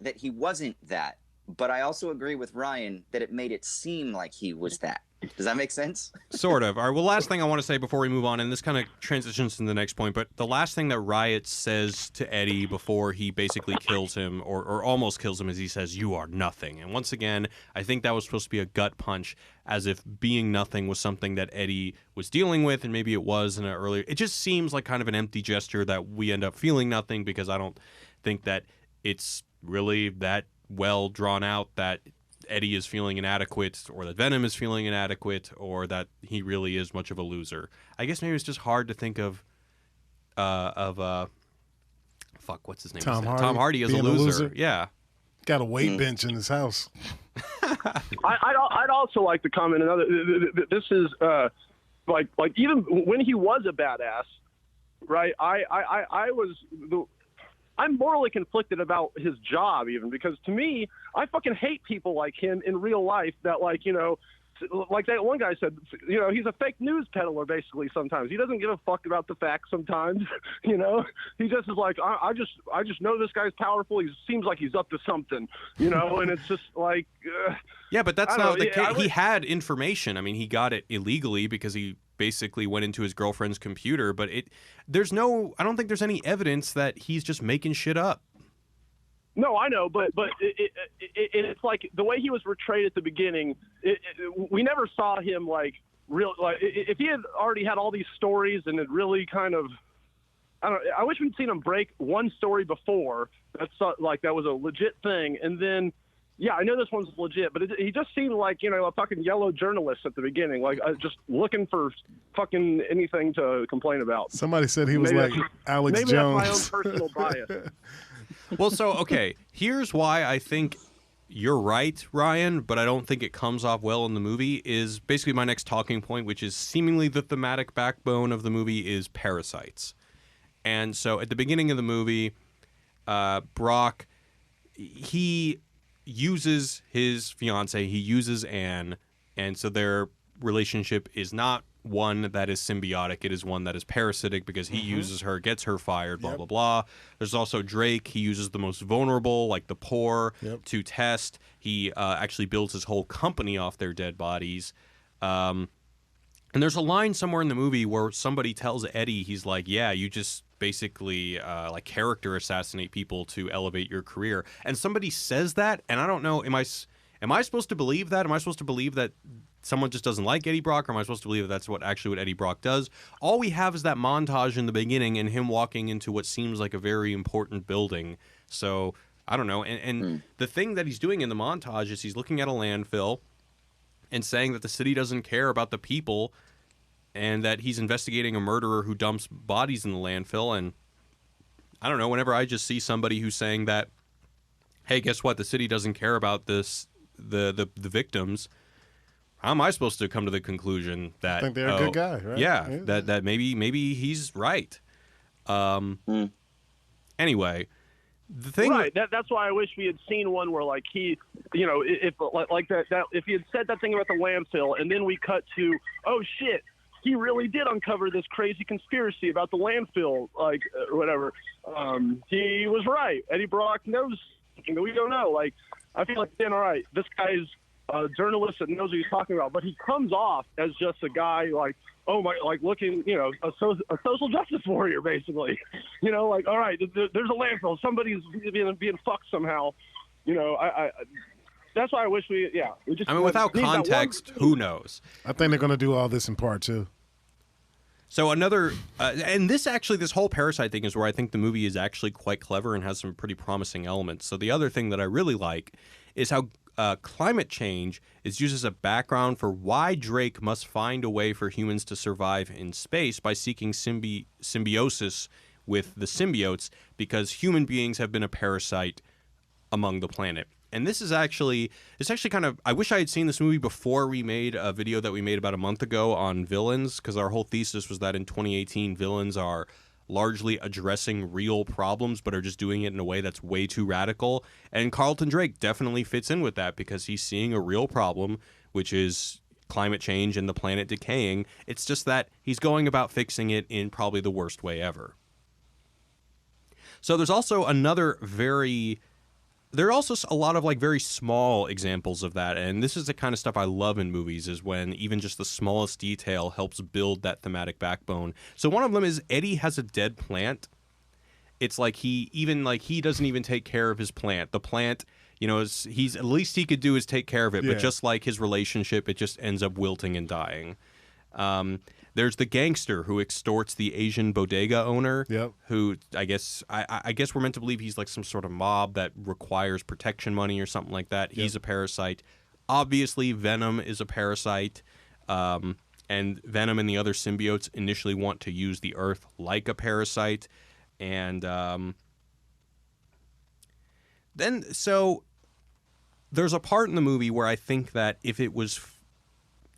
Speaker 1: that he wasn't that. But I also agree with Ryan that it made it seem like he was that. Does that make sense?
Speaker 2: Sort of. All right, well, last thing I want to say before we move on, and this kind of transitions to the next point, but the last thing that Riot says to Eddie before he basically kills him, or almost kills him, is he says, "You are nothing." And once again, I think that was supposed to be a gut punch, as if being nothing was something that Eddie was dealing with, and maybe it was in an earlier... It just seems like kind of an empty gesture that we end up feeling nothing, because I don't think that it's really that well drawn out that Eddie is feeling inadequate, or that Venom is feeling inadequate, or that he really is much of a loser. I guess maybe it's just hard to think of what's his name?
Speaker 4: Tom
Speaker 2: Hardy as a loser. Yeah.
Speaker 4: Got a weight bench in his house.
Speaker 5: I'd also like to comment another. This is like even when he was a badass, right? I'm morally conflicted about his job, even, because to me, I fucking hate people like him in real life that, like that one guy said, he's a fake news peddler, basically, sometimes. He doesn't give a fuck about the facts sometimes, He just is like, I just know this guy's powerful. He seems like he's up to something, and it's just like...
Speaker 2: yeah, but that's not the case. He had information. I mean, he got it illegally because he basically went into his girlfriend's computer, but I don't think there's any evidence that he's just making shit up.
Speaker 5: No, I know, but it's like the way he was portrayed at the beginning. We never saw him like real. Like if he had already had all these stories and it really kind of, I wish we'd seen him break one story before. That's like that was a legit thing, and then. Yeah, I know this one's legit, but he just seemed like, a fucking yellow journalist at the beginning, like just looking for fucking anything to complain about.
Speaker 4: Somebody said he was like Alex Jones.
Speaker 5: Maybe that's my own personal bias.
Speaker 2: Well, so, okay, here's why I think you're right, Ryan, but I don't think it comes off well in the movie, is basically my next talking point, which is seemingly the thematic backbone of the movie is parasites. And so at the beginning of the movie, Brock, he uses his fiance, he uses Anne, and so their relationship is not one that is symbiotic, it is one that is parasitic, because he uses her, gets her fired, blah, blah, blah. There's also Drake. He uses the most vulnerable, like the poor, to test. He actually builds his whole company off their dead bodies. And there's a line somewhere in the movie where somebody tells Eddie, he's like, yeah, you just basically like character assassinate people to elevate your career. And somebody says that, and I don't know, am Am I supposed to believe that? Am I supposed to believe that someone just doesn't like Eddie Brock, or am I supposed to believe that that's what Eddie Brock does? All we have is that montage in the beginning and him walking into what seems like a very important building. So I don't know. And the thing that he's doing in the montage is he's looking at a landfill and saying that the city doesn't care about the people and that he's investigating a murderer who dumps bodies in the landfill. And I don't know, whenever I just see somebody who's saying that, hey, guess what? The city doesn't care about this, the victims. How am I supposed to come to the conclusion that
Speaker 4: I think they're a good guy, right?
Speaker 2: Yeah, that maybe he's right. Anyway, the thing,
Speaker 5: right? That's why I wish we had seen one where, like, he, you know, if like that if he had said that thing about the landfill, and then we cut to, oh shit, he really did uncover this crazy conspiracy about the landfill, like, or whatever. He was right. Eddie Brock knows something that we don't know. Like, I feel like, then, all right, this guy's a journalist that knows what he's talking about, but he comes off as just a guy, like, oh my, like, looking, you know, a social justice warrior, basically. You know, like, all right, there's a landfill, somebody's being fucked somehow. You know, I that's why I wish we just.
Speaker 2: I mean, without context, who knows?
Speaker 4: I think they're going to do all this in part 2.
Speaker 2: So another, and this whole Parasite thing is where I think the movie is actually quite clever and has some pretty promising elements. So the other thing that I really like is how climate change is used as a background for why Drake must find a way for humans to survive in space by seeking symbiosis with the symbiotes, because human beings have been a parasite among the planet. And it's actually kind of, I wish I had seen this movie before we made a video that we made about a month ago on villains, because our whole thesis was that in 2018, villains are largely addressing real problems, but are just doing it in a way that's way too radical. And Carlton Drake definitely fits in with that, because he's seeing a real problem, which is climate change and the planet decaying. It's just that he's going about fixing it in probably the worst way ever. So there's also there are also a lot of, like, very small examples of that, and this is the kind of stuff I love in movies, is when even just the smallest detail helps build that thematic backbone. So one of them is Eddie has a dead plant. It's like he doesn't even take care of his plant. The plant, you know, he's at least he could do is take care of it, but just like his relationship, it just ends up wilting and dying. There's the gangster who extorts the Asian bodega owner, who I guess we're meant to believe he's like some sort of mob that requires protection money or something like that. He's a parasite. Obviously, Venom is a parasite, and Venom and the other symbiotes initially want to use the Earth like a parasite. And so there's a part in the movie where I think that if it was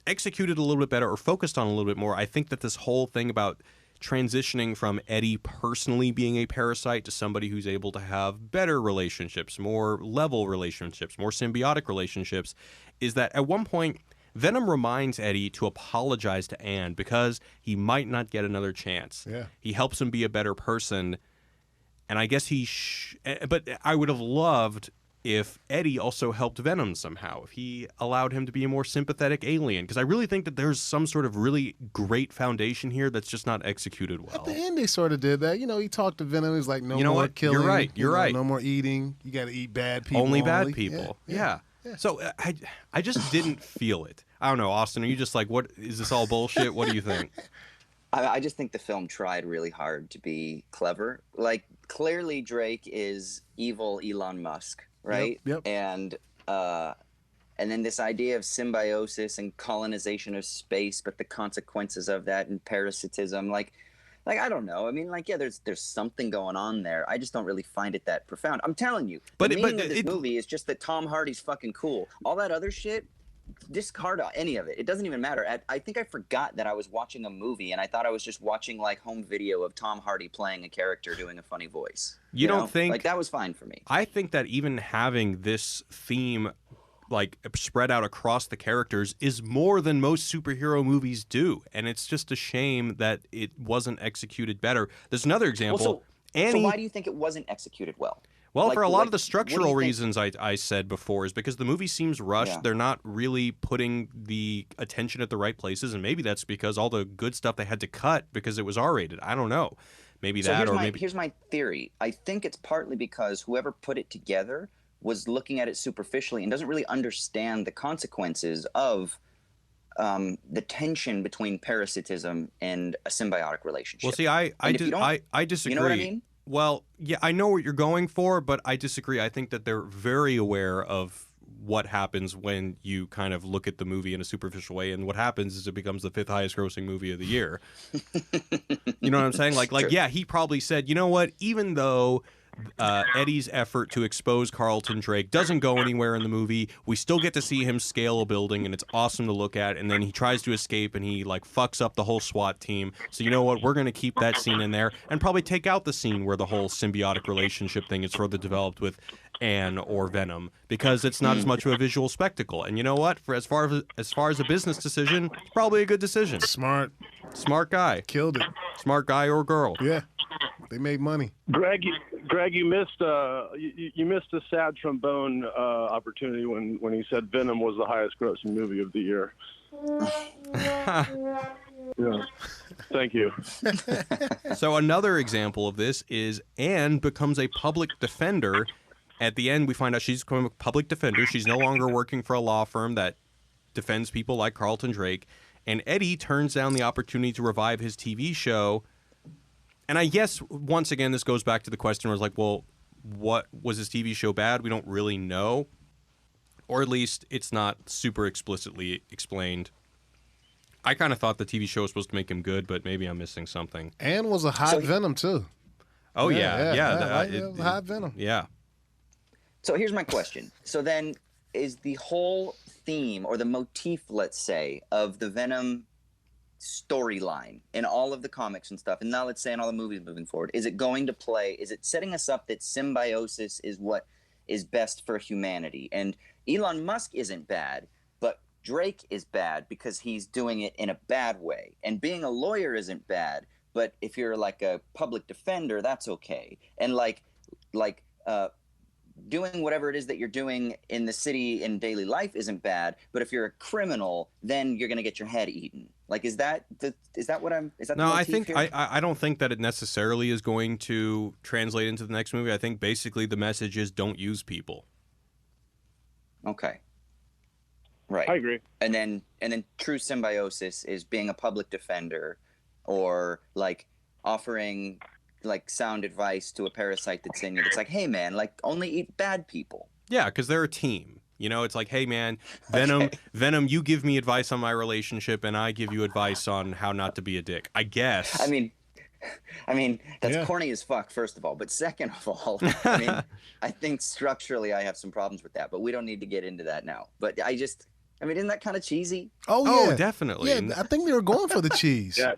Speaker 2: executed a little bit better or focused on a little bit more, I think that this whole thing about transitioning from Eddie personally being a parasite to somebody who's able to have better relationships, more level relationships, more symbiotic relationships, is that at one point Venom reminds Eddie to apologize to Anne because he might not get another chance. He helps him be a better person, and I guess but I would have loved if Eddie also helped Venom somehow, if he allowed him to be a more sympathetic alien, because I really think that there's some sort of really great foundation here that's just not executed well.
Speaker 4: At the end, they sort of did that. You know, he talked to Venom. He's like, no
Speaker 2: you know
Speaker 4: more
Speaker 2: what?
Speaker 4: killing.
Speaker 2: You're right. You're right.
Speaker 4: No more eating. You got to eat bad people.
Speaker 2: Only bad people. Yeah. So I just didn't feel it. I don't know, Austin, are you just like, what, is this all bullshit? What do you think?
Speaker 1: I just think the film tried really hard to be clever. Like, clearly Drake is evil Elon Musk, right?
Speaker 4: Yep.
Speaker 1: And then this idea of symbiosis and colonization of space, but the consequences of that and parasitism, like I don't know. I mean, like, yeah, there's something going on there. I just don't really find it that profound. I'm telling you, the meaning of this movie is just that Tom Hardy's fucking cool. All that other shit, discard any of it. It doesn't even matter. I think I forgot that I was watching a movie, and I thought I was just watching, like, home video of Tom Hardy playing a character doing a funny voice.
Speaker 2: You don't think?
Speaker 1: Like, that was fine for me.
Speaker 2: I think that even having this theme, like, spread out across the characters is more than most superhero movies do, and it's just a shame that it wasn't executed better. There's another example.
Speaker 1: So why do you think it wasn't executed well?
Speaker 2: Well, for a lot of the structural reasons I said before, is because the movie seems rushed. Yeah. They're not really putting the attention at the right places, and maybe that's because all the good stuff they had to cut because it was R-rated. I don't know. Maybe that, or maybe...
Speaker 1: Here's my theory. I think it's partly because whoever put it together was looking at it superficially and doesn't really understand the consequences of the tension between parasitism and a symbiotic relationship.
Speaker 2: Well, see, I disagree.
Speaker 1: You know what I mean?
Speaker 2: Well, yeah, I know what you're going for, but I disagree. I think that they're very aware of what happens when you kind of look at the movie in a superficial way, and what happens is it becomes the 5th highest grossing movie of the year. You know what I'm saying? Like, yeah, he probably said, you know what, even though Eddie's effort to expose Carlton Drake doesn't go anywhere in the movie, we still get to see him scale a building, and it's awesome to look at, and then he tries to escape, and he, like, fucks up the whole SWAT team. So you know what, we're going to keep that scene in there, and probably take out the scene where the whole symbiotic relationship thing is further developed with Anne or Venom, because it's not as much of a visual spectacle. And you know what, for as far as a business decision, it's probably a good decision.
Speaker 4: Smart
Speaker 2: Guy.
Speaker 4: killed it.
Speaker 2: Smart guy or girl.
Speaker 4: Yeah, they made money.
Speaker 5: Greg, you missed you missed a sad trombone opportunity when he said Venom was the highest grossing movie of the year. Yeah. Thank you.
Speaker 2: So another example of this is Anne becomes a public defender. At the end, we find out she's become a public defender. She's no longer working for a law firm that defends people like Carlton Drake. And Eddie turns down the opportunity to revive his TV show. And I guess, once again, this goes back to the question where it's like, well, what was his TV show bad? We don't really know. Or at least it's not super explicitly explained. I kind of thought the TV show was supposed to make him good, but maybe I'm missing something.
Speaker 4: Anne was a hot Venom, too.
Speaker 2: Oh, yeah.
Speaker 4: Hot Venom.
Speaker 2: Yeah.
Speaker 1: So here's my question. So then, is the whole theme or the motif, let's say, of the Venom storyline in all of the comics and stuff, and now let's say in all the movies moving forward, is it going to play, is it setting us up that symbiosis is what is best for humanity? And Elon Musk isn't bad, but Drake is bad because he's doing it in a bad way. And being a lawyer isn't bad, but if you're like a public defender, that's okay. And doing whatever it is that you're doing in the city in daily life isn't bad, but if you're a criminal, then you're going to get your head eaten. Like, is that what I'm? Is that
Speaker 2: no?
Speaker 1: The
Speaker 2: I think
Speaker 1: here?
Speaker 2: I don't think that it necessarily is going to translate into the next movie. I think basically the message is don't use people.
Speaker 1: Okay. Right.
Speaker 5: I agree.
Speaker 1: And then true symbiosis is being a public defender, or like offering like sound advice to a parasite that's in you. That's like, hey man, like only eat bad people.
Speaker 2: Yeah, because they're a team. You know, it's like, hey man, Venom, you give me advice on my relationship, and I give you advice on how not to be a dick. I guess.
Speaker 1: I mean, that's corny as fuck, first of all. But second of all, I think structurally I have some problems with that. But we don't need to get into that now. But isn't that kind of cheesy?
Speaker 4: Oh, yeah.
Speaker 2: Definitely.
Speaker 4: Yeah, I think they were going for the cheese.
Speaker 5: Yeah.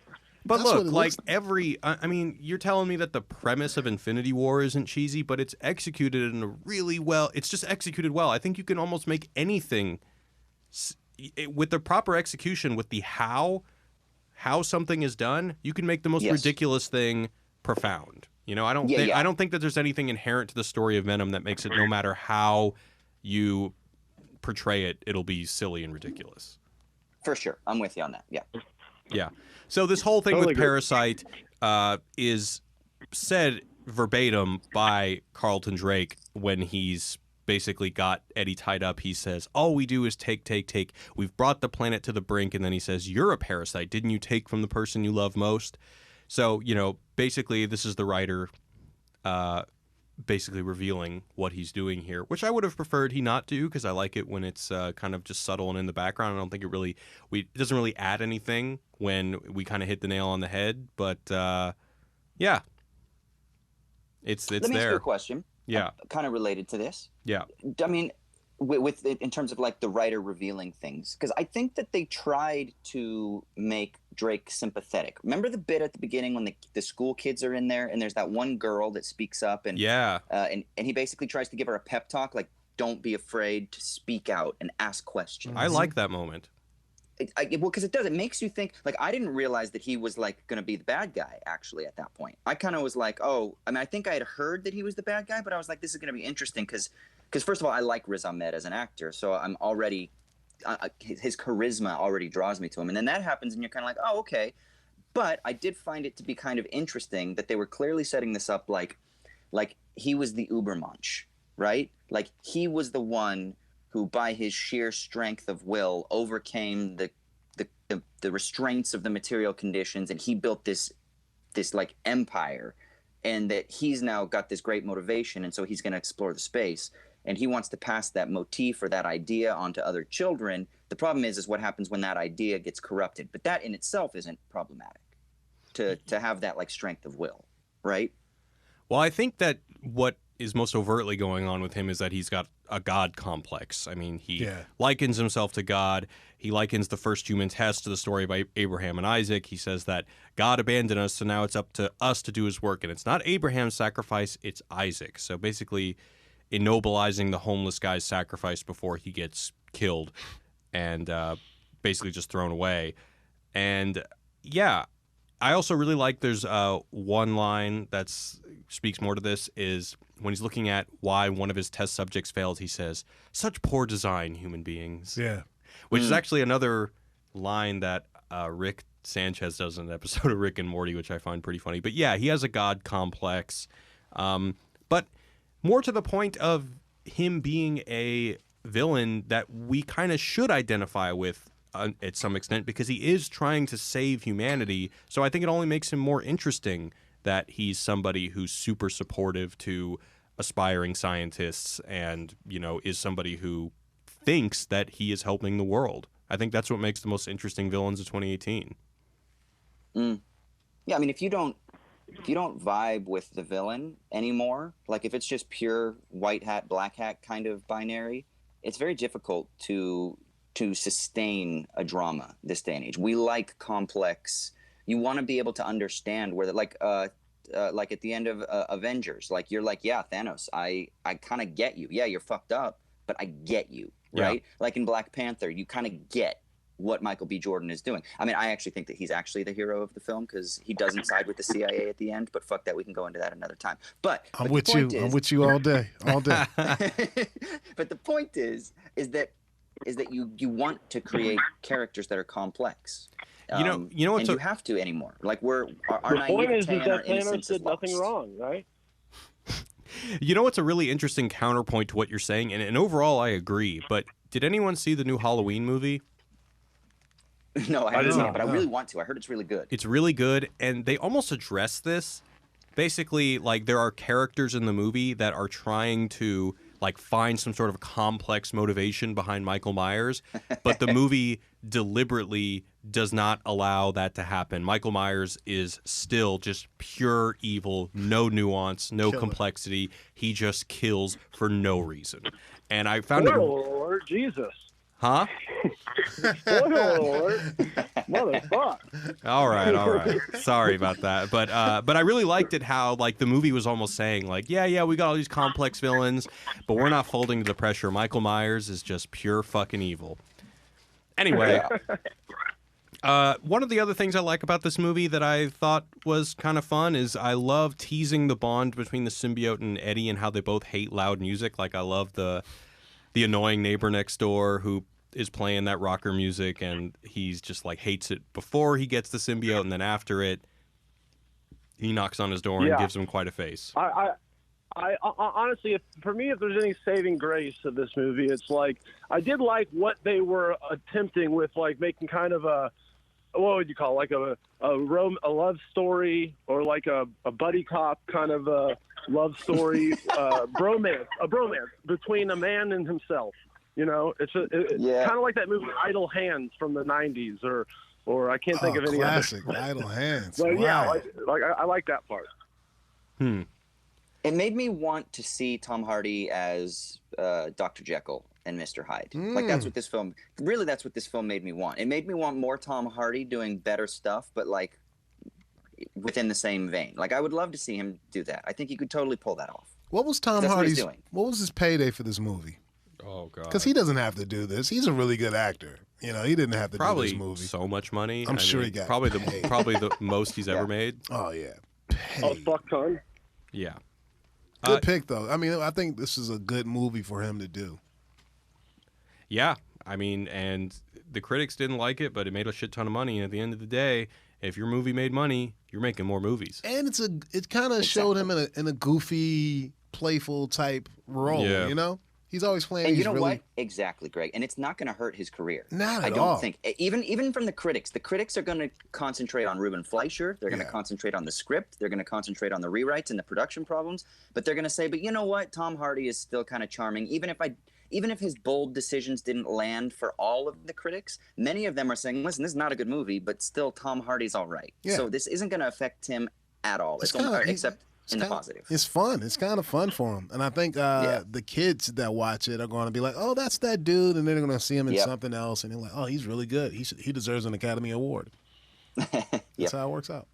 Speaker 2: But
Speaker 4: That's
Speaker 2: look, like you're telling me that the premise of Infinity War isn't cheesy, but it's executed in a really well. It's just executed well. I think you can almost make anything with the proper execution, with the how something is done. You can make the most ridiculous thing profound. You know, I don't think that there's anything inherent to the story of Venom that makes it, no matter how you portray it, it'll be silly and ridiculous.
Speaker 1: For sure, I'm with you on that. Yeah.
Speaker 2: Yeah. So this whole thing with Parasite is said verbatim by Carlton Drake when he's basically got Eddie tied up. He says, all we do is take. We've brought the planet to the brink. And then he says, you're a parasite. Didn't you take from the person you love most? So, you know, basically this is the writer basically revealing what he's doing here, which I would have preferred he not do, because I like it when it's kind of just subtle and in the background. I don't think it doesn't really add anything when we kind of hit the nail on the head. But yeah, it's there.
Speaker 1: Let me ask you a question.
Speaker 2: Yeah,
Speaker 1: kind of related to this.
Speaker 2: Yeah,
Speaker 1: I mean, with in terms of like the writer revealing things, because I think that they tried to make Drake sympathetic. Remember the bit at the beginning when the school kids are in there and there's that one girl that speaks up and and he basically tries to give her a pep talk, like, don't be afraid to speak out and ask questions.
Speaker 2: I like that moment.
Speaker 1: Well, because it makes you think. Like, I didn't realize that he was like going to be the bad guy actually at that point. I kind of was like, oh, I mean, I think I had heard that he was the bad guy, but I was like, this is going to be interesting because first of all, I like Riz Ahmed as an actor, so I'm already his charisma already draws me to him, and then that happens, and you're kind of like, oh, okay. But I did find it to be kind of interesting that they were clearly setting this up like he was the Ubermensch, right? Like he was the one who, by his sheer strength of will, overcame the restraints of the material conditions, and he built this like empire, and that he's now got this great motivation, and so he's going to explore the space, and he wants to pass that motif or that idea on to other children. The problem is what happens when that idea gets corrupted, but that in itself isn't problematic, to have that like strength of will, right?
Speaker 2: Well, I think that what is most overtly going on with him is that he's got a God complex. I mean, he likens himself to God. He likens the first human test to the story of Abraham and Isaac. He says that God abandoned us, so now it's up to us to do his work. And it's not Abraham's sacrifice, it's Isaac. So basically ennobilizing the homeless guy's sacrifice before he gets killed and basically just thrown away. And yeah, I also really like there's one line that speaks more to this, is when he's looking at why one of his test subjects failed, he says, "Such poor design, human beings."
Speaker 4: Yeah.
Speaker 2: Which is actually another line that Rick Sanchez does in an episode of Rick and Morty, which I find pretty funny. But yeah, he has a God complex. But more to the point of him being a villain that we kind of should identify with at some extent, because he is trying to save humanity. So I think it only makes him more interesting that he's somebody who's super supportive to aspiring scientists and, you know, is somebody who thinks that he is helping the world. I think that's what makes the most interesting villains of 2018.
Speaker 1: Yeah, I mean, if you don't vibe with the villain anymore, like if it's just pure white hat, black hat kind of binary, it's very difficult to sustain a drama this day and age. We like complex. You want to be able to understand where, like at the end of Avengers, like you're like, yeah, Thanos, I kind of get you. Yeah, you're fucked up, but I get you, right? Yeah. Like in Black Panther, you kind of get what Michael B. Jordan is doing. I mean, I actually think that he's actually the hero of the film because he doesn't side with the CIA at the end, but fuck that, we can go into that another time. But
Speaker 4: I'm with you all day.
Speaker 1: But the point is that you want to create characters that are complex.
Speaker 2: You know what's
Speaker 1: and you have to anymore. Like our
Speaker 5: the point is
Speaker 1: naivete and our
Speaker 5: that Thanos
Speaker 1: innocence
Speaker 5: did
Speaker 1: is
Speaker 5: nothing
Speaker 1: lost.
Speaker 5: wrong, right?
Speaker 2: You know what's a really interesting counterpoint to what you're saying, and overall I agree, but did anyone see the new Halloween movie?
Speaker 1: No, I haven't seen it, but I really want to. I heard it's really good.
Speaker 2: It's really good, and they almost address this. Basically, like, there are characters in the movie that are trying to, like, find some sort of complex motivation behind Michael Myers, but the movie deliberately does not allow that to happen. Michael Myers is still just pure evil, no nuance, no complexity. He just kills for no reason. And I found
Speaker 5: Lord Jesus.
Speaker 2: Huh?
Speaker 5: Spoiler alert. Motherfucker.
Speaker 2: All right. Sorry about that. But I really liked it how, like, the movie was almost saying, like, yeah, we got all these complex villains, but we're not folding to the pressure. Michael Myers is just pure fucking evil. Anyway, one of the other things I like about this movie that I thought was kind of fun is I love teasing the bond between the symbiote and Eddie and how they both hate loud music. Like, I love the annoying neighbor next door who is playing that rocker music, and he's just like hates it before he gets the symbiote, and then after it, he knocks on his door and gives him quite a face.
Speaker 5: I honestly, for me, if there's any saving grace of this movie, it's like I did like what they were attempting with, like making kind of a, what would you call it? Like a love story, or like a buddy cop kind of a love story, bromance between a man and himself. You know, it's kind of like that movie Idle Hands from the '90s, or I can't think of any
Speaker 4: classic
Speaker 5: other.
Speaker 4: Idle Hands.
Speaker 5: But
Speaker 4: wow.
Speaker 5: yeah, I like that part.
Speaker 1: It made me want to see Tom Hardy as Dr. Jekyll and Mr. Hyde. Like, that's what this film made me want. It made me want more Tom Hardy doing better stuff, but like within the same vein. Like, I would love to see him do that. I think he could totally pull that off.
Speaker 4: What was Tom Hardy's doing? What was his payday for this movie?
Speaker 2: Oh God!
Speaker 4: Because he doesn't have to do this. He's a really good actor. You know, he didn't have to do this movie.
Speaker 2: So much money.
Speaker 4: I'm sure he got
Speaker 2: probably the most he's ever made.
Speaker 4: Oh yeah.
Speaker 5: Fuck ton.
Speaker 2: Yeah.
Speaker 4: Good pick though. I mean, I think this is a good movie for him to do.
Speaker 2: Yeah, I mean, and the critics didn't like it, but it made a shit ton of money. And at the end of the day, if your movie made money, you're making more movies.
Speaker 4: And it kind of showed him in a goofy playful type role.
Speaker 2: Yeah.
Speaker 4: You know, he's always playing.
Speaker 1: And
Speaker 4: these
Speaker 1: you know
Speaker 4: really...
Speaker 1: what? Exactly, Greg. And it's not going to hurt his career.
Speaker 4: Not at
Speaker 1: I don't
Speaker 4: all.
Speaker 1: think. Even from the critics are going to concentrate on Ruben Fleischer. They're going to concentrate on the script. They're going to concentrate on the rewrites and the production problems. But they're going to say, but you know what? Tom Hardy is still kind of charming. Even if his bold decisions didn't land for all of the critics, many of them are saying, listen, this is not a good movie, but still Tom Hardy's all right.
Speaker 4: Yeah.
Speaker 1: So this isn't going to affect him at all. Except in the positive.
Speaker 4: It's fun. It's kind of fun for him. And I think the kids that watch it are going to be like, oh, that's that dude. And then they're going to see him in something else. And they're like, oh, he's really good. He deserves an Academy Award. That's how it works out.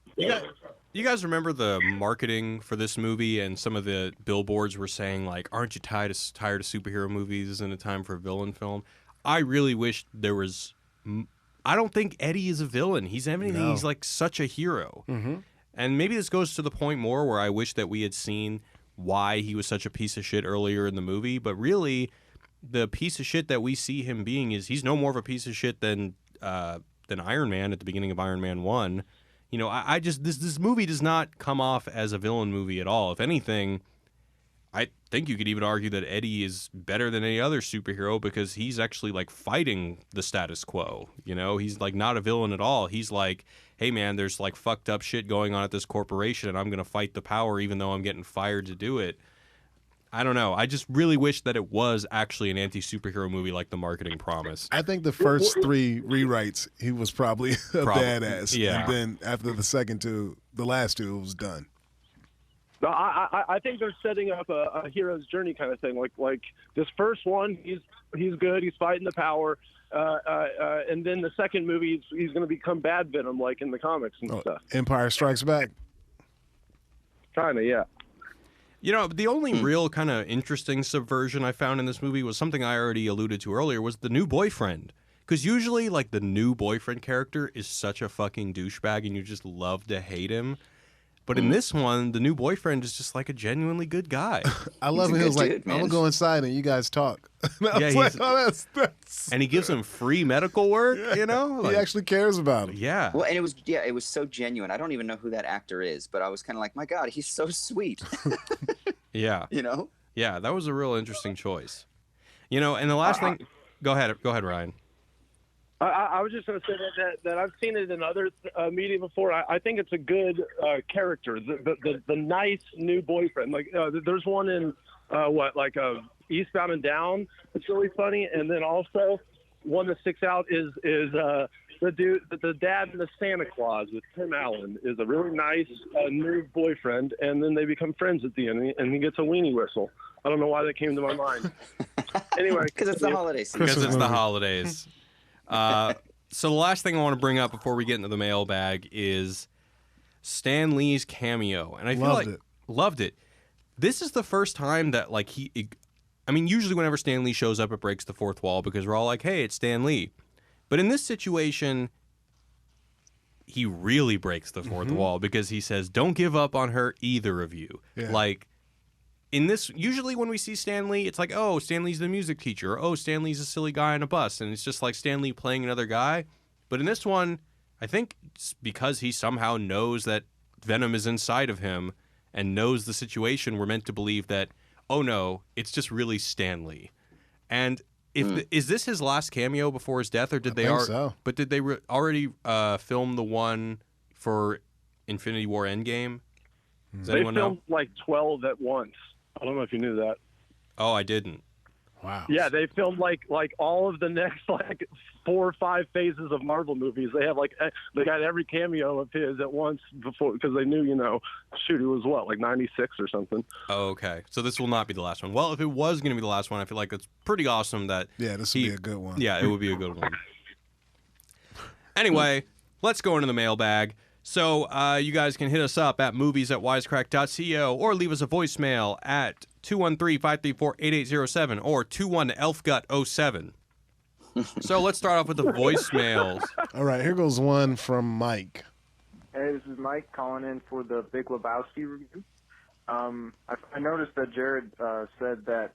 Speaker 2: You guys remember the marketing for this movie, and some of the billboards were saying, like, aren't you tired of superhero movies? Isn't it time for a villain film? I really wish there was... I don't think Eddie is a villain. He's everything. No. He's like such a hero. Mm-hmm. And maybe this goes to the point more where I wish that we had seen why he was such a piece of shit earlier in the movie. But really, the piece of shit that we see him being is he's no more of a piece of shit than Iron Man at the beginning of Iron Man 1. You know, I just this movie does not come off as a villain movie at all. If anything, I think you could even argue that Eddie is better than any other superhero because he's actually like fighting the status quo. You know, he's like not a villain at all. He's like, hey man, there's like fucked up shit going on at this corporation and I'm going to fight the power even though I'm getting fired to do it. I don't know. I just really wish that it was actually an anti-superhero movie like the marketing promised.
Speaker 4: I think the first 3 rewrites, he was probably a badass.
Speaker 2: Yeah.
Speaker 4: And then after the last 2, it was done.
Speaker 5: No, I think they're setting up a hero's journey kind of thing. Like this first one, he's good. He's fighting the power. And then the second movie, he's going to become Bad Venom, like in the comics and stuff.
Speaker 4: Empire Strikes Back.
Speaker 5: Kind of, yeah.
Speaker 2: You know, the only real kind of interesting subversion I found in this movie was something I already alluded to earlier, was the new boyfriend. Because usually, like, the new boyfriend character is such a fucking douchebag and you just love to hate him. But in this one, the new boyfriend is just like a genuinely good guy.
Speaker 4: I love him. He was like, I'm going to go inside and you guys talk.
Speaker 2: Yeah,
Speaker 4: like, oh, that's...
Speaker 2: And he gives him free medical work, you know? Like,
Speaker 4: he actually cares about him.
Speaker 2: Yeah.
Speaker 1: Well, and it was so genuine. I don't even know who that actor is, but I was kind of like, my God, he's so sweet.
Speaker 2: Yeah.
Speaker 1: You know?
Speaker 2: Yeah, that was a real interesting choice. You know, and the last thing... Go ahead, Ryan.
Speaker 5: I was just going to say that I've seen it in other media before. I think it's a good character, the nice new boyfriend. Like there's one in Eastbound and Down. It's really funny, and then also one that sticks out is the dad in the Santa Claus with Tim Allen is a really nice new boyfriend, and then they become friends at the end, and he gets a weenie whistle. I don't know why that came to my mind. Anyway,
Speaker 1: because it's the holiday season.
Speaker 2: Because it's the holidays. So the last thing I want to bring up before we get into the mailbag is Stan Lee's cameo, and I feel loved it. This is the first time that usually whenever Stan Lee shows up, it breaks the fourth wall because we're all like, hey, it's Stan Lee. But in this situation, he really breaks the fourth wall because he says, don't give up on her, either of you. Yeah. Like, in this, usually when we see Stan Lee, it's like, oh, Stan Lee's the music teacher. Or, oh, Stan Lee's a silly guy on a bus. And it's just like Stan Lee playing another guy. But in this one, I think it's because he somehow knows that Venom is inside of him and knows the situation, we're meant to believe that, oh, no, it's just really Stan Lee. And is this his last cameo before his death? Or did they But did they already film the one for Infinity War Endgame?
Speaker 5: They filmed like 12 at once. I don't know if you knew that.
Speaker 2: Oh, I didn't.
Speaker 4: Wow.
Speaker 5: Yeah, they filmed like all of the next 4 or 5 phases of Marvel movies. They have they got every cameo of his at once before because they knew, shoot, it was what, like 96 or something.
Speaker 2: Oh, okay. So this will not be the last one. Well, if it was going to be the last one, I feel like it's pretty awesome that
Speaker 4: this would be a good one.
Speaker 2: Yeah, it would be a good one. Anyway, let's go into the mailbag. So you guys can hit us up at movies@wisecrack.co or leave us a voicemail at 213-534-8807 or 21-ELFGUT07. So let's start off with the voicemails.
Speaker 4: All right, here goes one from Mike.
Speaker 6: Hey, this is Mike calling in for the Big Lebowski review. I noticed that Jared said that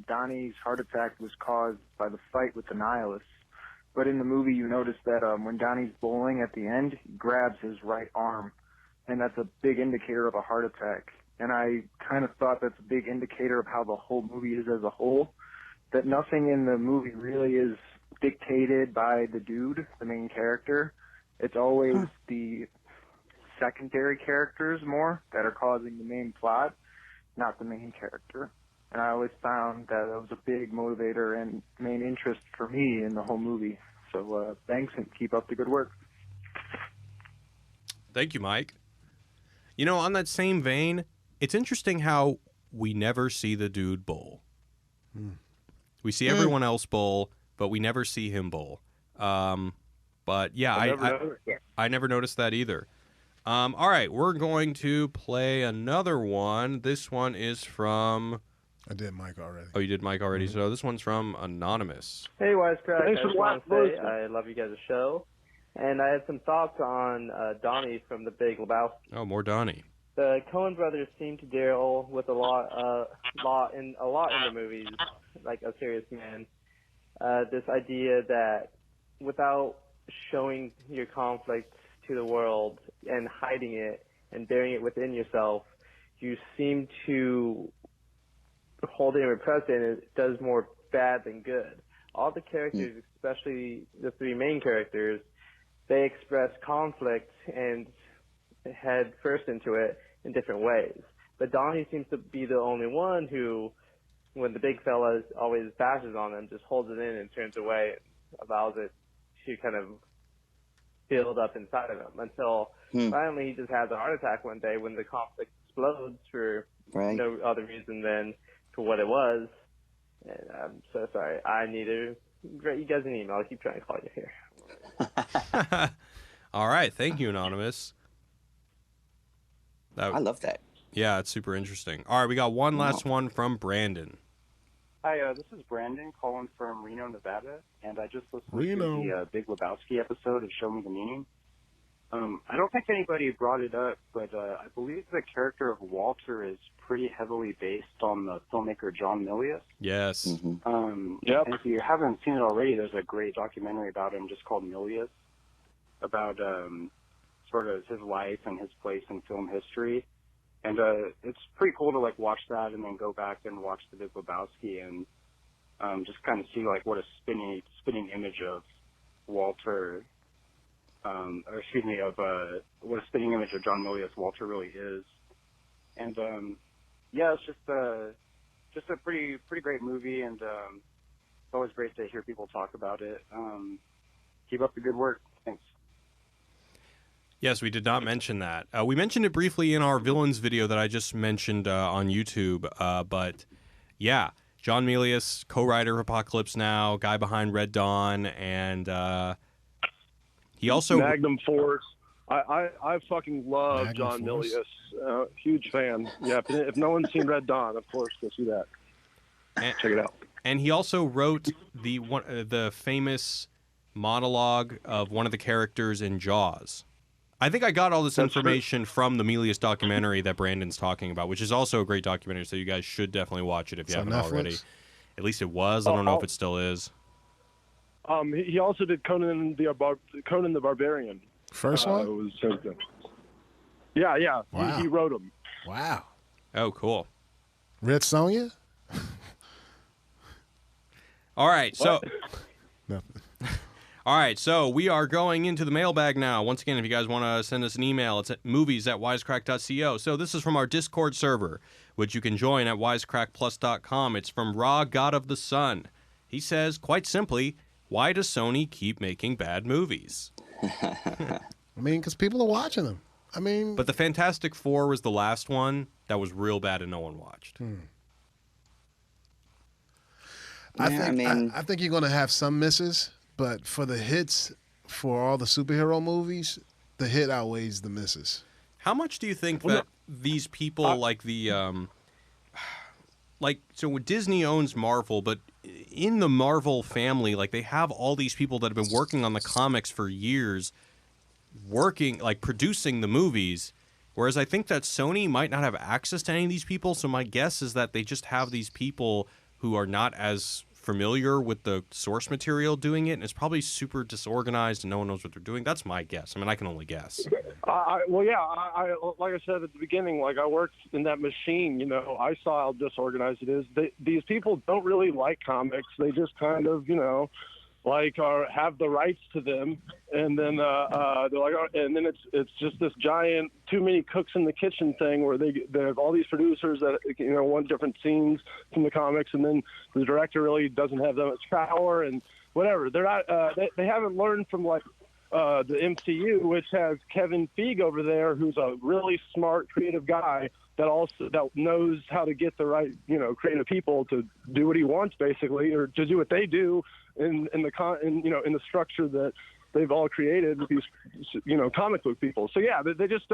Speaker 6: Donnie's heart attack was caused by the fight with the Nihilists. But in the movie, you notice that when Donnie's bowling at the end, he grabs his right arm, and that's a big indicator of a heart attack. and I kind of thought that's a big indicator of how the whole movie is as a whole, that nothing in the movie really is dictated by the dude, the main character. It's always the secondary characters more that are causing the main plot, not the main character. And I always found that it was a big motivator and main interest for me in the whole movie. So thanks, and keep up the good work.
Speaker 2: Thank you, Mike. You know, on that same vein, it's interesting how we never see the dude bowl. We see everyone else bowl, but we never see him bowl. But yeah, I never noticed that either. All right, we're going to play another one. This one is from...
Speaker 4: I did Mike already.
Speaker 2: Oh, you did Mike already? So this one's from Anonymous.
Speaker 7: Hey, Wisecrack.
Speaker 5: Thanks
Speaker 7: I
Speaker 5: for
Speaker 7: just want to
Speaker 5: watching.
Speaker 7: say I love you guys' show. And I had some thoughts on Donnie from The Big Lebowski.
Speaker 2: Oh, more Donnie.
Speaker 7: The Coen brothers seem to deal with a lot in the movies, like A Serious Man. This idea that without showing your conflict to the world and hiding it and burying it within yourself, you seem to hold it and repress it, and it does more bad than good. All the characters, especially the three main characters, they express conflict and head first into it in different ways. But Donnie seems to be the only one who, when the big fella always bashes on him, just holds it in and turns away and allows it to kind of build up inside of him until finally he just has a heart attack one day when the conflict explodes for no other reason than for what it was. And I'm so sorry. I need to write you guys an email. I keep trying to call you here.
Speaker 2: All right. Thank you, Anonymous.
Speaker 1: I love that.
Speaker 2: Yeah, it's super interesting. All right, we got one last one from Brandon.
Speaker 8: Hi, this is Brandon calling from Reno, Nevada, and I just listened to the Big Lebowski episode of Show Me the Meaning. I don't think anybody brought it up, but I believe the character of Walter is pretty heavily based on the filmmaker John Milius.
Speaker 2: Yes.
Speaker 8: And if you haven't seen it already, there's a great documentary about him just called Milius, about sort of his life and his place in film history. And it's pretty cool to like watch that and then go back and watch The Big Lebowski and just kind of see like what a spinning image of Walter, or excuse me, of what a spinning image of John Milius Walter really is. And yeah, it's just a pretty great movie, and it's always great to hear people talk about it. Keep up the good work. Thanks.
Speaker 2: Yes, we did not mention that. We mentioned it briefly in our villains video that I just mentioned on YouTube. But yeah, John Milius, co-writer of Apocalypse Now, guy behind Red Dawn, and he also
Speaker 5: Magnum Force. I fucking love
Speaker 4: Magnum
Speaker 5: John
Speaker 4: Force.
Speaker 5: Milius. Huge fan. Yeah, if no one's seen Red Dawn, of course, go see that. Check it out.
Speaker 2: And he also wrote the famous monologue of one of the characters in Jaws. I think I got all this information from the Milius documentary that Brandon's talking about, which is also a great documentary, so you guys should definitely watch it if you haven't already. At least it was. I don't know if it still is.
Speaker 5: He also did Conan the Barbarian.
Speaker 4: First one?
Speaker 5: It was so good. Yeah.
Speaker 4: Wow.
Speaker 5: He wrote them.
Speaker 4: Wow.
Speaker 2: Oh, cool.
Speaker 4: Red Sonja?
Speaker 2: All right, so...
Speaker 4: Nothing.
Speaker 2: All right, so we are going into the mailbag now. Once again, if you guys want to send us an email, it's at movies@wisecrack.co. So this is from our Discord server, which you can join at wisecrackplus.com. It's from Ra, God of the Sun. He says, quite simply, why does Sony keep making bad movies?
Speaker 4: I mean, because people are watching them. I mean...
Speaker 2: But the Fantastic Four was the last one that was real bad and no one watched.
Speaker 4: I think you're going to have some misses. But for the hits, for all the superhero movies, the hit outweighs the misses.
Speaker 2: How much do you think that these people like the so Disney owns Marvel, but in the Marvel family, like they have all these people that have been working on the comics for years, working like producing the movies. Whereas I think that Sony might not have access to any of these people. So my guess is that they just have these people who are not as familiar with the source material doing it, and it's probably super disorganized and no one knows what they're doing. That's my guess. I mean, I can only guess.
Speaker 5: Well, yeah, like I said at the beginning, like I worked in that machine, you know, I saw how disorganized it is. These people don't really like comics. They just kind of, you know, like have the rights to them, and then they're like, and then it's just this giant too many cooks in the kitchen thing where they have all these producers that, you know, want different scenes from the comics, and then the director really doesn't have that much power and whatever. They're not they haven't learned from like the MCU, which has Kevin Feige over there, who's a really smart creative guy that knows how to get the right, you know, creative people to do what he wants, basically, or to do what they do in the structure that they've all created with these, you know, comic book people. So yeah, they just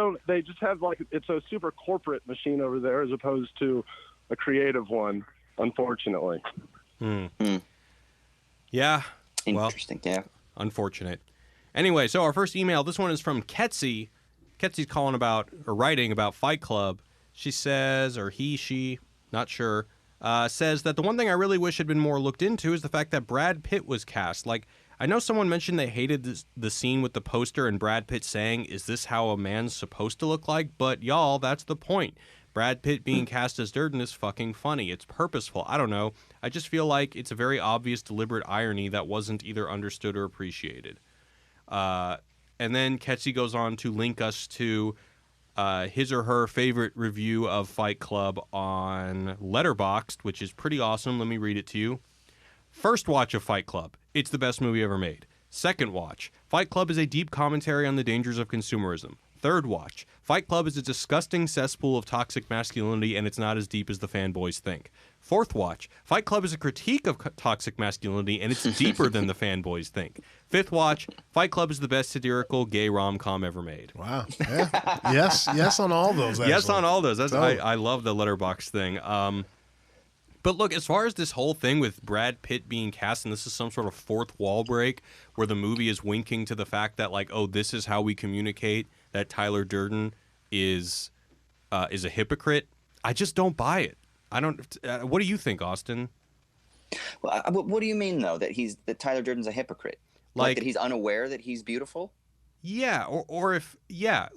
Speaker 5: have like, it's a super corporate machine over there as opposed to a creative one, unfortunately.
Speaker 2: Yeah.
Speaker 1: Interesting.
Speaker 2: Well,
Speaker 1: yeah.
Speaker 2: Unfortunate. Anyway, so our first email, this one is from Ketsy. Ketsy's calling about, or writing about Fight Club. She says, or she, not sure, says that the one thing I really wish had been more looked into is the fact that Brad Pitt was cast. Like, I know someone mentioned they hated the scene with the poster and Brad Pitt saying, "Is this how a man's supposed to look like?" But y'all, that's the point. Brad Pitt being cast as Durden is fucking funny. It's purposeful. I don't know. I just feel like it's a very obvious, deliberate irony that wasn't either understood or appreciated. And then Ketsy goes on to link us to his or her favorite review of Fight Club on Letterboxd, which is pretty awesome. Let me read it to you. First watch of Fight Club. It's the best movie ever made. Second watch. Fight Club is a deep commentary on the dangers of consumerism. Third watch. Fight Club is a disgusting cesspool of toxic masculinity, and it's not as deep as the fanboys think. Fourth watch. Fight Club is a critique of toxic masculinity, and it's deeper than the fanboys think. Fifth watch. Fight Club is the best satirical gay rom-com ever made.
Speaker 4: Wow. Yeah. yes on all those, actually.
Speaker 2: Yes on all those. I love the Letterboxd thing. But look, as far as this whole thing with Brad Pitt being cast, and this is some sort of fourth wall break where the movie is winking to the fact that, like, oh, this is how we communicate that Tyler Durden is a hypocrite. I just don't buy it. I don't. What do you think, Austin?
Speaker 1: Well, what do you mean though that Tyler Durden's a hypocrite? Like that he's unaware that he's beautiful?
Speaker 2: Yeah, or if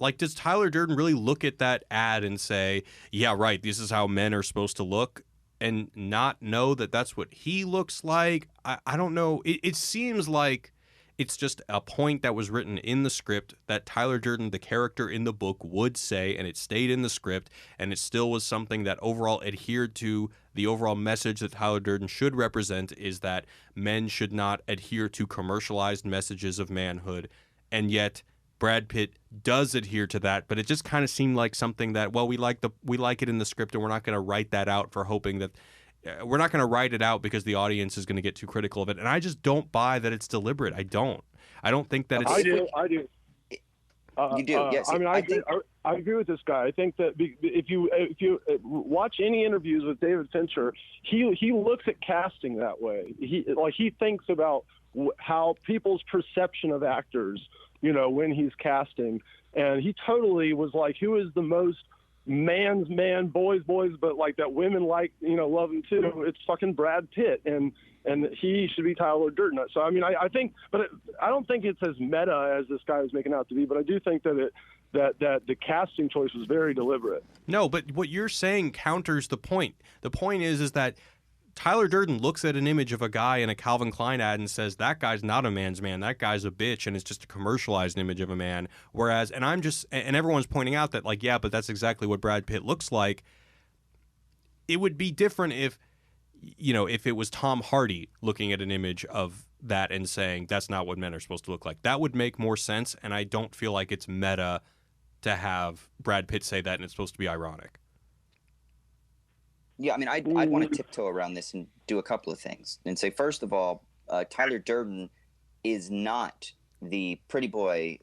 Speaker 2: like does Tyler Durden really look at that ad and say, "Yeah, right, this is how men are supposed to look," and not know that that's what he looks like? I don't know. It seems like it's just a point that was written in the script that Tyler Durden, the character in the book, would say, and it stayed in the script, and it still was something that overall adhered to the overall message that Tyler Durden should represent, is that men should not adhere to commercialized messages of manhood. And yet Brad Pitt does adhere to that, but it just kind of seemed like something that, well, we like it in the script, and we're not going to write that out for hoping that we're not going to write it out because the audience is going to get too critical of it. And I just don't buy that it's deliberate. I don't think that it's...
Speaker 5: I do.
Speaker 1: You do, yes.
Speaker 5: I mean, I agree with this guy. I think that if you watch any interviews with David Fincher, he looks at casting that way. He thinks about how people's perception of actors, you know, when he's casting, and he totally was like, who is the most man's man, boys, but like that women like, you know, love him too. It's fucking Brad Pitt, and he should be Tyler Durden. So I mean, I think, but I don't think it's as meta as this guy is making out to be. But I do think that that the casting choice was very deliberate.
Speaker 2: No, but what you're saying counters the point. The point is that Tyler Durden looks at an image of a guy in a Calvin Klein ad and says, that guy's not a man's man, that guy's a bitch, and it's just a commercialized image of a man. Whereas, and everyone's pointing out that, like, yeah, but that's exactly what Brad Pitt looks like. It would be different if, you know, if it was Tom Hardy looking at an image of that and saying, that's not what men are supposed to look like. That would make more sense, and I don't feel like it's meta to have Brad Pitt say that and it's supposed to be ironic.
Speaker 1: Yeah, I mean, I'd want to tiptoe around this and do a couple of things and say, first of all, Tyler Durden is not the pretty boy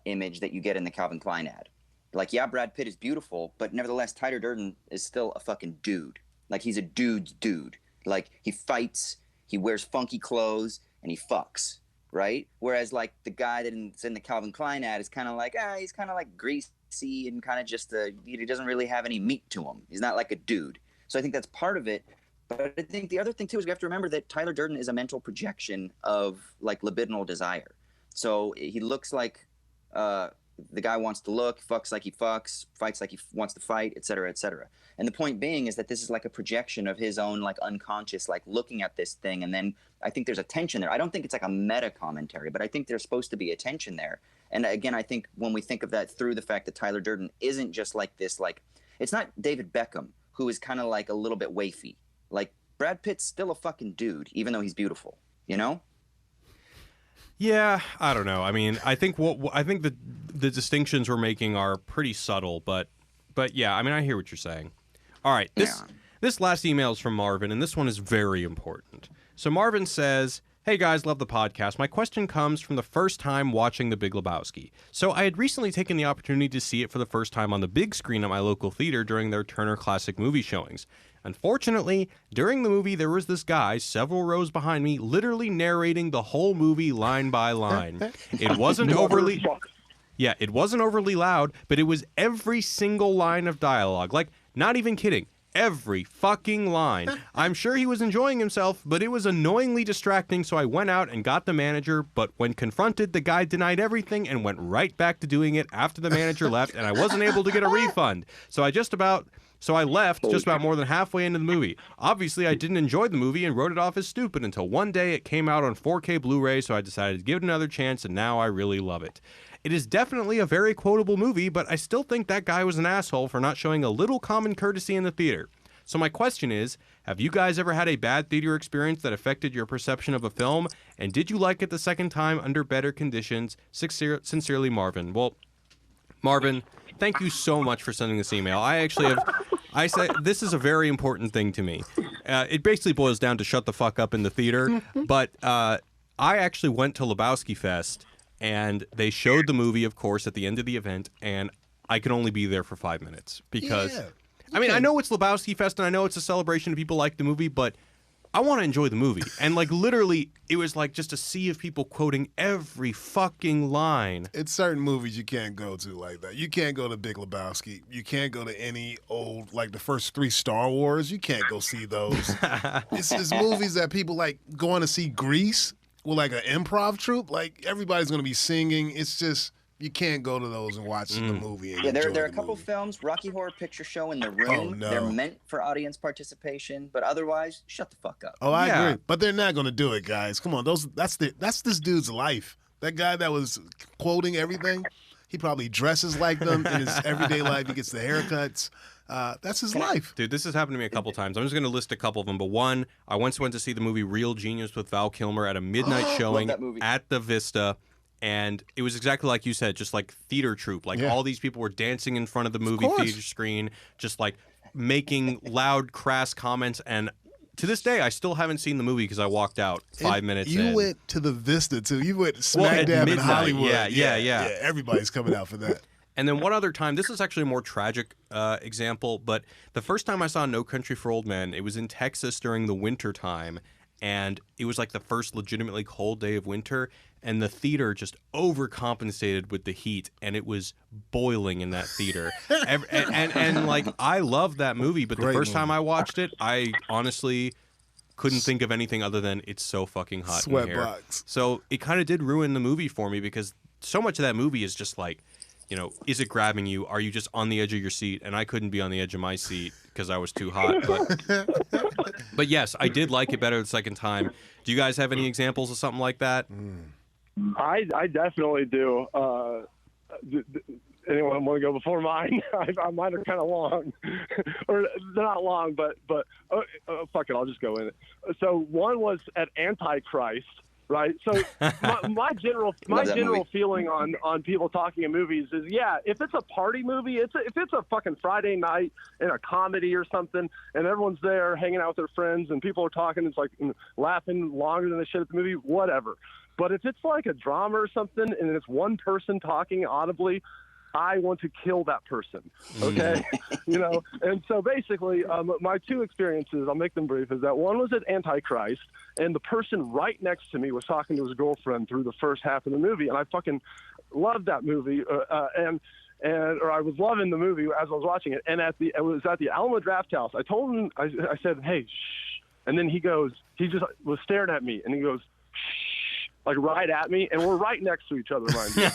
Speaker 1: image that you get in the Calvin Klein ad. Like, yeah, Brad Pitt is beautiful, but nevertheless, Tyler Durden is still a fucking dude. Like, he's a dude's dude. Like, he fights, he wears funky clothes, and he fucks, right? Whereas, like, the guy that's in the Calvin Klein ad is kind of like, he's kind of like greasy and kind of just he doesn't really have any meat to him. He's not like a dude. So I think that's part of it. But I think the other thing too is we have to remember that Tyler Durden is a mental projection of like libidinal desire. So he looks like the guy wants to look, fucks like he fucks, fights like he wants to fight, et cetera, et cetera. And the point being is that this is like a projection of his own like unconscious, like looking at this thing. And then I think there's a tension there. I don't think it's like a meta commentary, but I think there's supposed to be a tension there. And again, I think when we think of that through the fact that Tyler Durden isn't just like this, like it's not David Beckham, who is kind of like a little bit wafy. Like Brad Pitt's still a fucking dude, even though he's beautiful, you know?
Speaker 2: Yeah, I don't know. I mean, I think the distinctions we're making are pretty subtle, but yeah, I mean, I hear what you're saying. All right, this last email is from Marvin, and this one is very important. So Marvin says, "Hey guys, love the podcast. My question comes from the first time watching The Big Lebowski. So I had recently taken the opportunity to see it for the first time on the big screen at my local theater during their Turner Classic Movie showings. Unfortunately, during the movie, there was this guy several rows behind me literally narrating the whole movie line by line. It wasn't overly... Yeah, it wasn't overly loud, but it was every single line of dialogue. Like, not even kidding. Every fucking line. I'm sure he was enjoying himself, but it was annoyingly distracting, so I went out and got the manager, but when confronted, the guy denied everything and went right back to doing it after the manager left, and I wasn't able to get a refund. So I left just about more than halfway into the movie. Obviously, I didn't enjoy the movie and wrote it off as stupid until one day it came out on 4K Blu-ray, so I decided to give it another chance, and now I really love it. It is definitely a very quotable movie, but I still think that guy was an asshole for not showing a little common courtesy in the theater. So my question is, have you guys ever had a bad theater experience that affected your perception of a film? And did you like it the second time under better conditions? Sincerely, Marvin. Well, Marvin, thank you so much for sending this email. I said this is a very important thing to me. It basically boils down to shut the fuck up in the theater. But I actually went to Lebowski Fest, and they showed the movie, of course, at the end of the event, and I could only be there for 5 minutes because... Yeah. I mean, I know it's Lebowski Fest, and I know it's a celebration of people like the movie, but I want to enjoy the movie. And, like, literally, it was like just a sea of people quoting every fucking line.
Speaker 4: It's certain movies you can't go to like that. You can't go to Big Lebowski. You can't go to any old, like the first 3 Star Wars. You can't go see those. It's movies that people like going to see Grease with, like, an improv troupe. Like, everybody's going to be singing. It's just... You can't go to those and watch the movie. And
Speaker 1: there are a couple films, Rocky Horror Picture Show and The Room.
Speaker 4: Oh, no.
Speaker 1: They're meant for audience participation, but otherwise, shut the fuck up.
Speaker 4: Oh, I agree. But they're not going to do it, guys. Come on, that's this dude's life. That guy that was quoting everything, he probably dresses like them in his everyday life. He gets the haircuts. That's his life.
Speaker 2: Dude, this has happened to me a couple times. I'm just going to list a couple of them. But one, I once went to see the movie Real Genius with Val Kilmer at a midnight showing at the Vista. And it was exactly like you said, just like theater troupe. Like all these people were dancing in front of the movie theater screen, just like making loud, crass comments. And to this day, I still haven't seen the movie because I walked out 5 minutes in.
Speaker 4: You went to the Vista, too. You went smack dab in Hollywood.
Speaker 2: Yeah.
Speaker 4: Everybody's coming out for that.
Speaker 2: And then one other time, this is actually a more tragic example, but the first time I saw No Country for Old Men, it was in Texas during the winter time. And it was like the first legitimately cold day of winter, and the theater just overcompensated with the heat, and it was boiling in that theater. and like, I love that movie, but the first time I watched it, I honestly couldn't think of anything other than it's so fucking hot in here.
Speaker 4: Sweatbox.
Speaker 2: So it kind of did ruin the movie for me because so much of that movie is just like, you know, is it grabbing you? Are you just on the edge of your seat? And I couldn't be on the edge of my seat because I was too hot. But yes, I did like it better the second time. Do you guys have any examples of something like that?
Speaker 5: I definitely do. Anyone want to go before mine? Mine are kind of long, or they're not long, but fuck it, I'll just go in it. So one was at Antichrist. Right. So my general feeling on people talking in movies is, if it's a party movie, if it's a fucking Friday night in a comedy or something, and everyone's there hanging out with their friends and people are talking, it's like laughing longer than the shit at the movie, whatever. But if it's like a drama or something and it's one person talking audibly, I want to kill that person, okay? You know, and so basically my 2 experiences, I'll make them brief, is that one was at Antichrist, and the person right next to me was talking to his girlfriend through the first half of the movie, and I fucking loved that movie, or I was loving the movie as I was watching it, and it was at the Alamo Draft House. I told him, I said, hey, shh, And then he just was staring at me, and he goes, shh, like right at me, and we're right next to each other, mind you.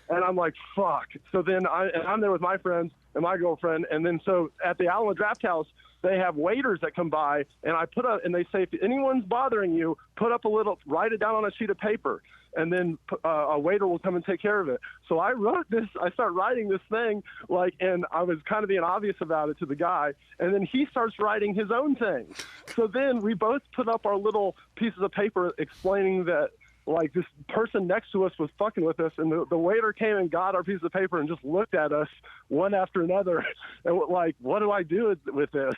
Speaker 5: And I'm like, fuck. So then I'm there with my friends and my girlfriend, and then so at the Alamo Draft House, they have waiters that come by, and and they say, if anyone's bothering you, write it down on a sheet of paper, and then a waiter will come and take care of it. So I start writing this thing, and I was kind of being obvious about it to the guy, and then he starts writing his own thing. So then we both put up our little pieces of paper explaining that, this person next to us was fucking with us, and the waiter came and got our piece of paper and just looked at us one after another, and what do I do with this?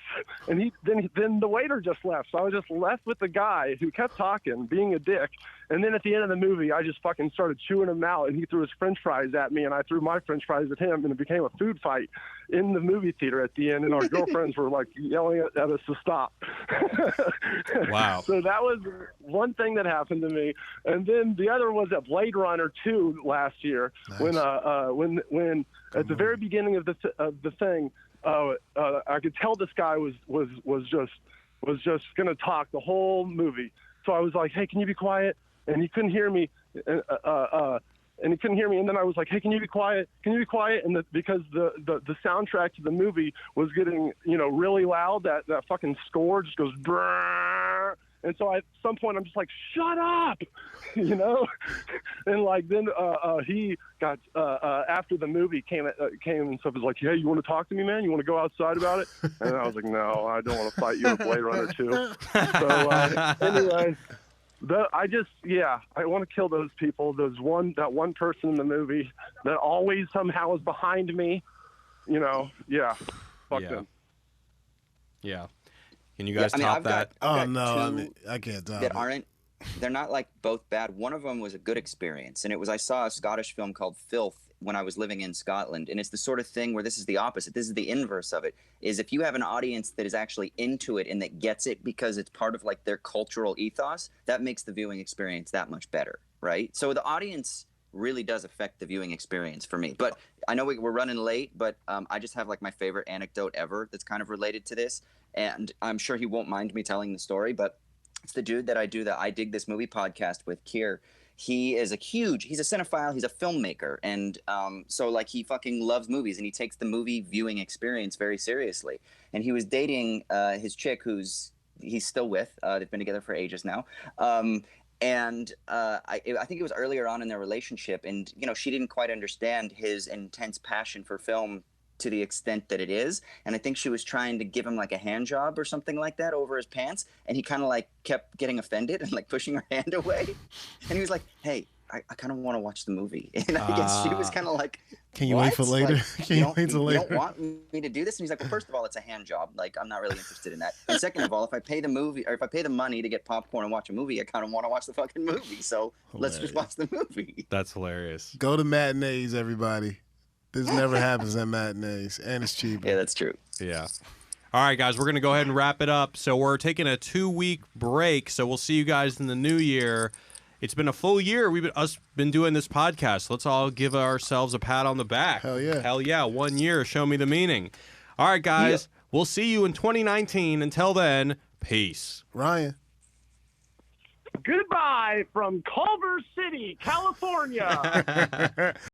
Speaker 5: And then the waiter just left, so I was just left with the guy who kept talking, being a dick. And then at the end of the movie, I just fucking started chewing him out, and he threw his French fries at me, and I threw my French fries at him, and it became a food fight in the movie theater at the end, and our girlfriends were yelling at us to stop.
Speaker 2: Wow.
Speaker 5: So that was one thing that happened to me. And then the other was at Blade Runner 2 last year. Nice. when at the very beginning of the thing, I could tell this guy was just gonna talk the whole movie. So I was like, hey, can you be quiet? And he couldn't hear me. And he couldn't hear me. And then I was like, hey, can you be quiet? Can you be quiet? And because the soundtrack to the movie was getting, really loud, that fucking score just goes, brrr. And so at some point I'm just like, shut up, And then he got, after the movie came and stuff, was like, hey, you want to talk to me, man? You want to go outside about it? And I was like, no, I don't want to fight you at Blade Runner 2. So anyway, I want to kill those people. That one person in the movie that always somehow is behind me, fuck them.
Speaker 2: Yeah. Can you guys top that?
Speaker 4: I can't top it.
Speaker 1: They're not both bad. One of them was a good experience, and I saw a Scottish film called Filth when I was living in Scotland, and it's the sort of thing where this is the opposite. This is the inverse of it, is if you have an audience that is actually into it and that gets it because it's part of their cultural ethos, that makes the viewing experience that much better, right? So the audience really does affect the viewing experience for me. But I know we're running late, but I just have my favorite anecdote ever that's kind of related to this, and I'm sure he won't mind me telling the story, but it's the dude that I Dig This Movie podcast with, Kier. He's a cinephile, he's a filmmaker, and so he fucking loves movies, and he takes the movie viewing experience very seriously. And he was dating his chick, he's still with. They've been together for ages now. And I think it was earlier on in their relationship, and she didn't quite understand his intense passion for film to the extent that it is, and I think she was trying to give him a hand job or something like that over his pants, and he kind of kept getting offended and pushing her hand away, and he was like, hey, I kind of want to watch the movie. And I guess she was kind of like,
Speaker 4: can you wait for later? Can you wait till later?
Speaker 1: You don't want me to do this? And he's like, well, first of all, it's a hand job. I'm not really interested in that. And second of all, if I pay the movie, or if I pay the money to get popcorn and watch a movie, I kind of want to watch the fucking movie. So Let's just watch the movie.
Speaker 2: That's hilarious.
Speaker 4: Go to matinees, everybody. This never happens at matinees, and it's cheap.
Speaker 1: Yeah, that's true.
Speaker 2: Yeah. All right, guys, we're going to go ahead and wrap it up. So we're taking a 2-week break, so we'll see you guys in the new year. It's been a full year. We've been doing this podcast. Let's all give ourselves a pat on the back.
Speaker 4: Hell yeah.
Speaker 2: Hell yeah. 1 year. Show me the meaning. All right, guys. Yeah. We'll see you in 2019. Until then, peace.
Speaker 4: Ryan.
Speaker 5: Goodbye from Culver City, California.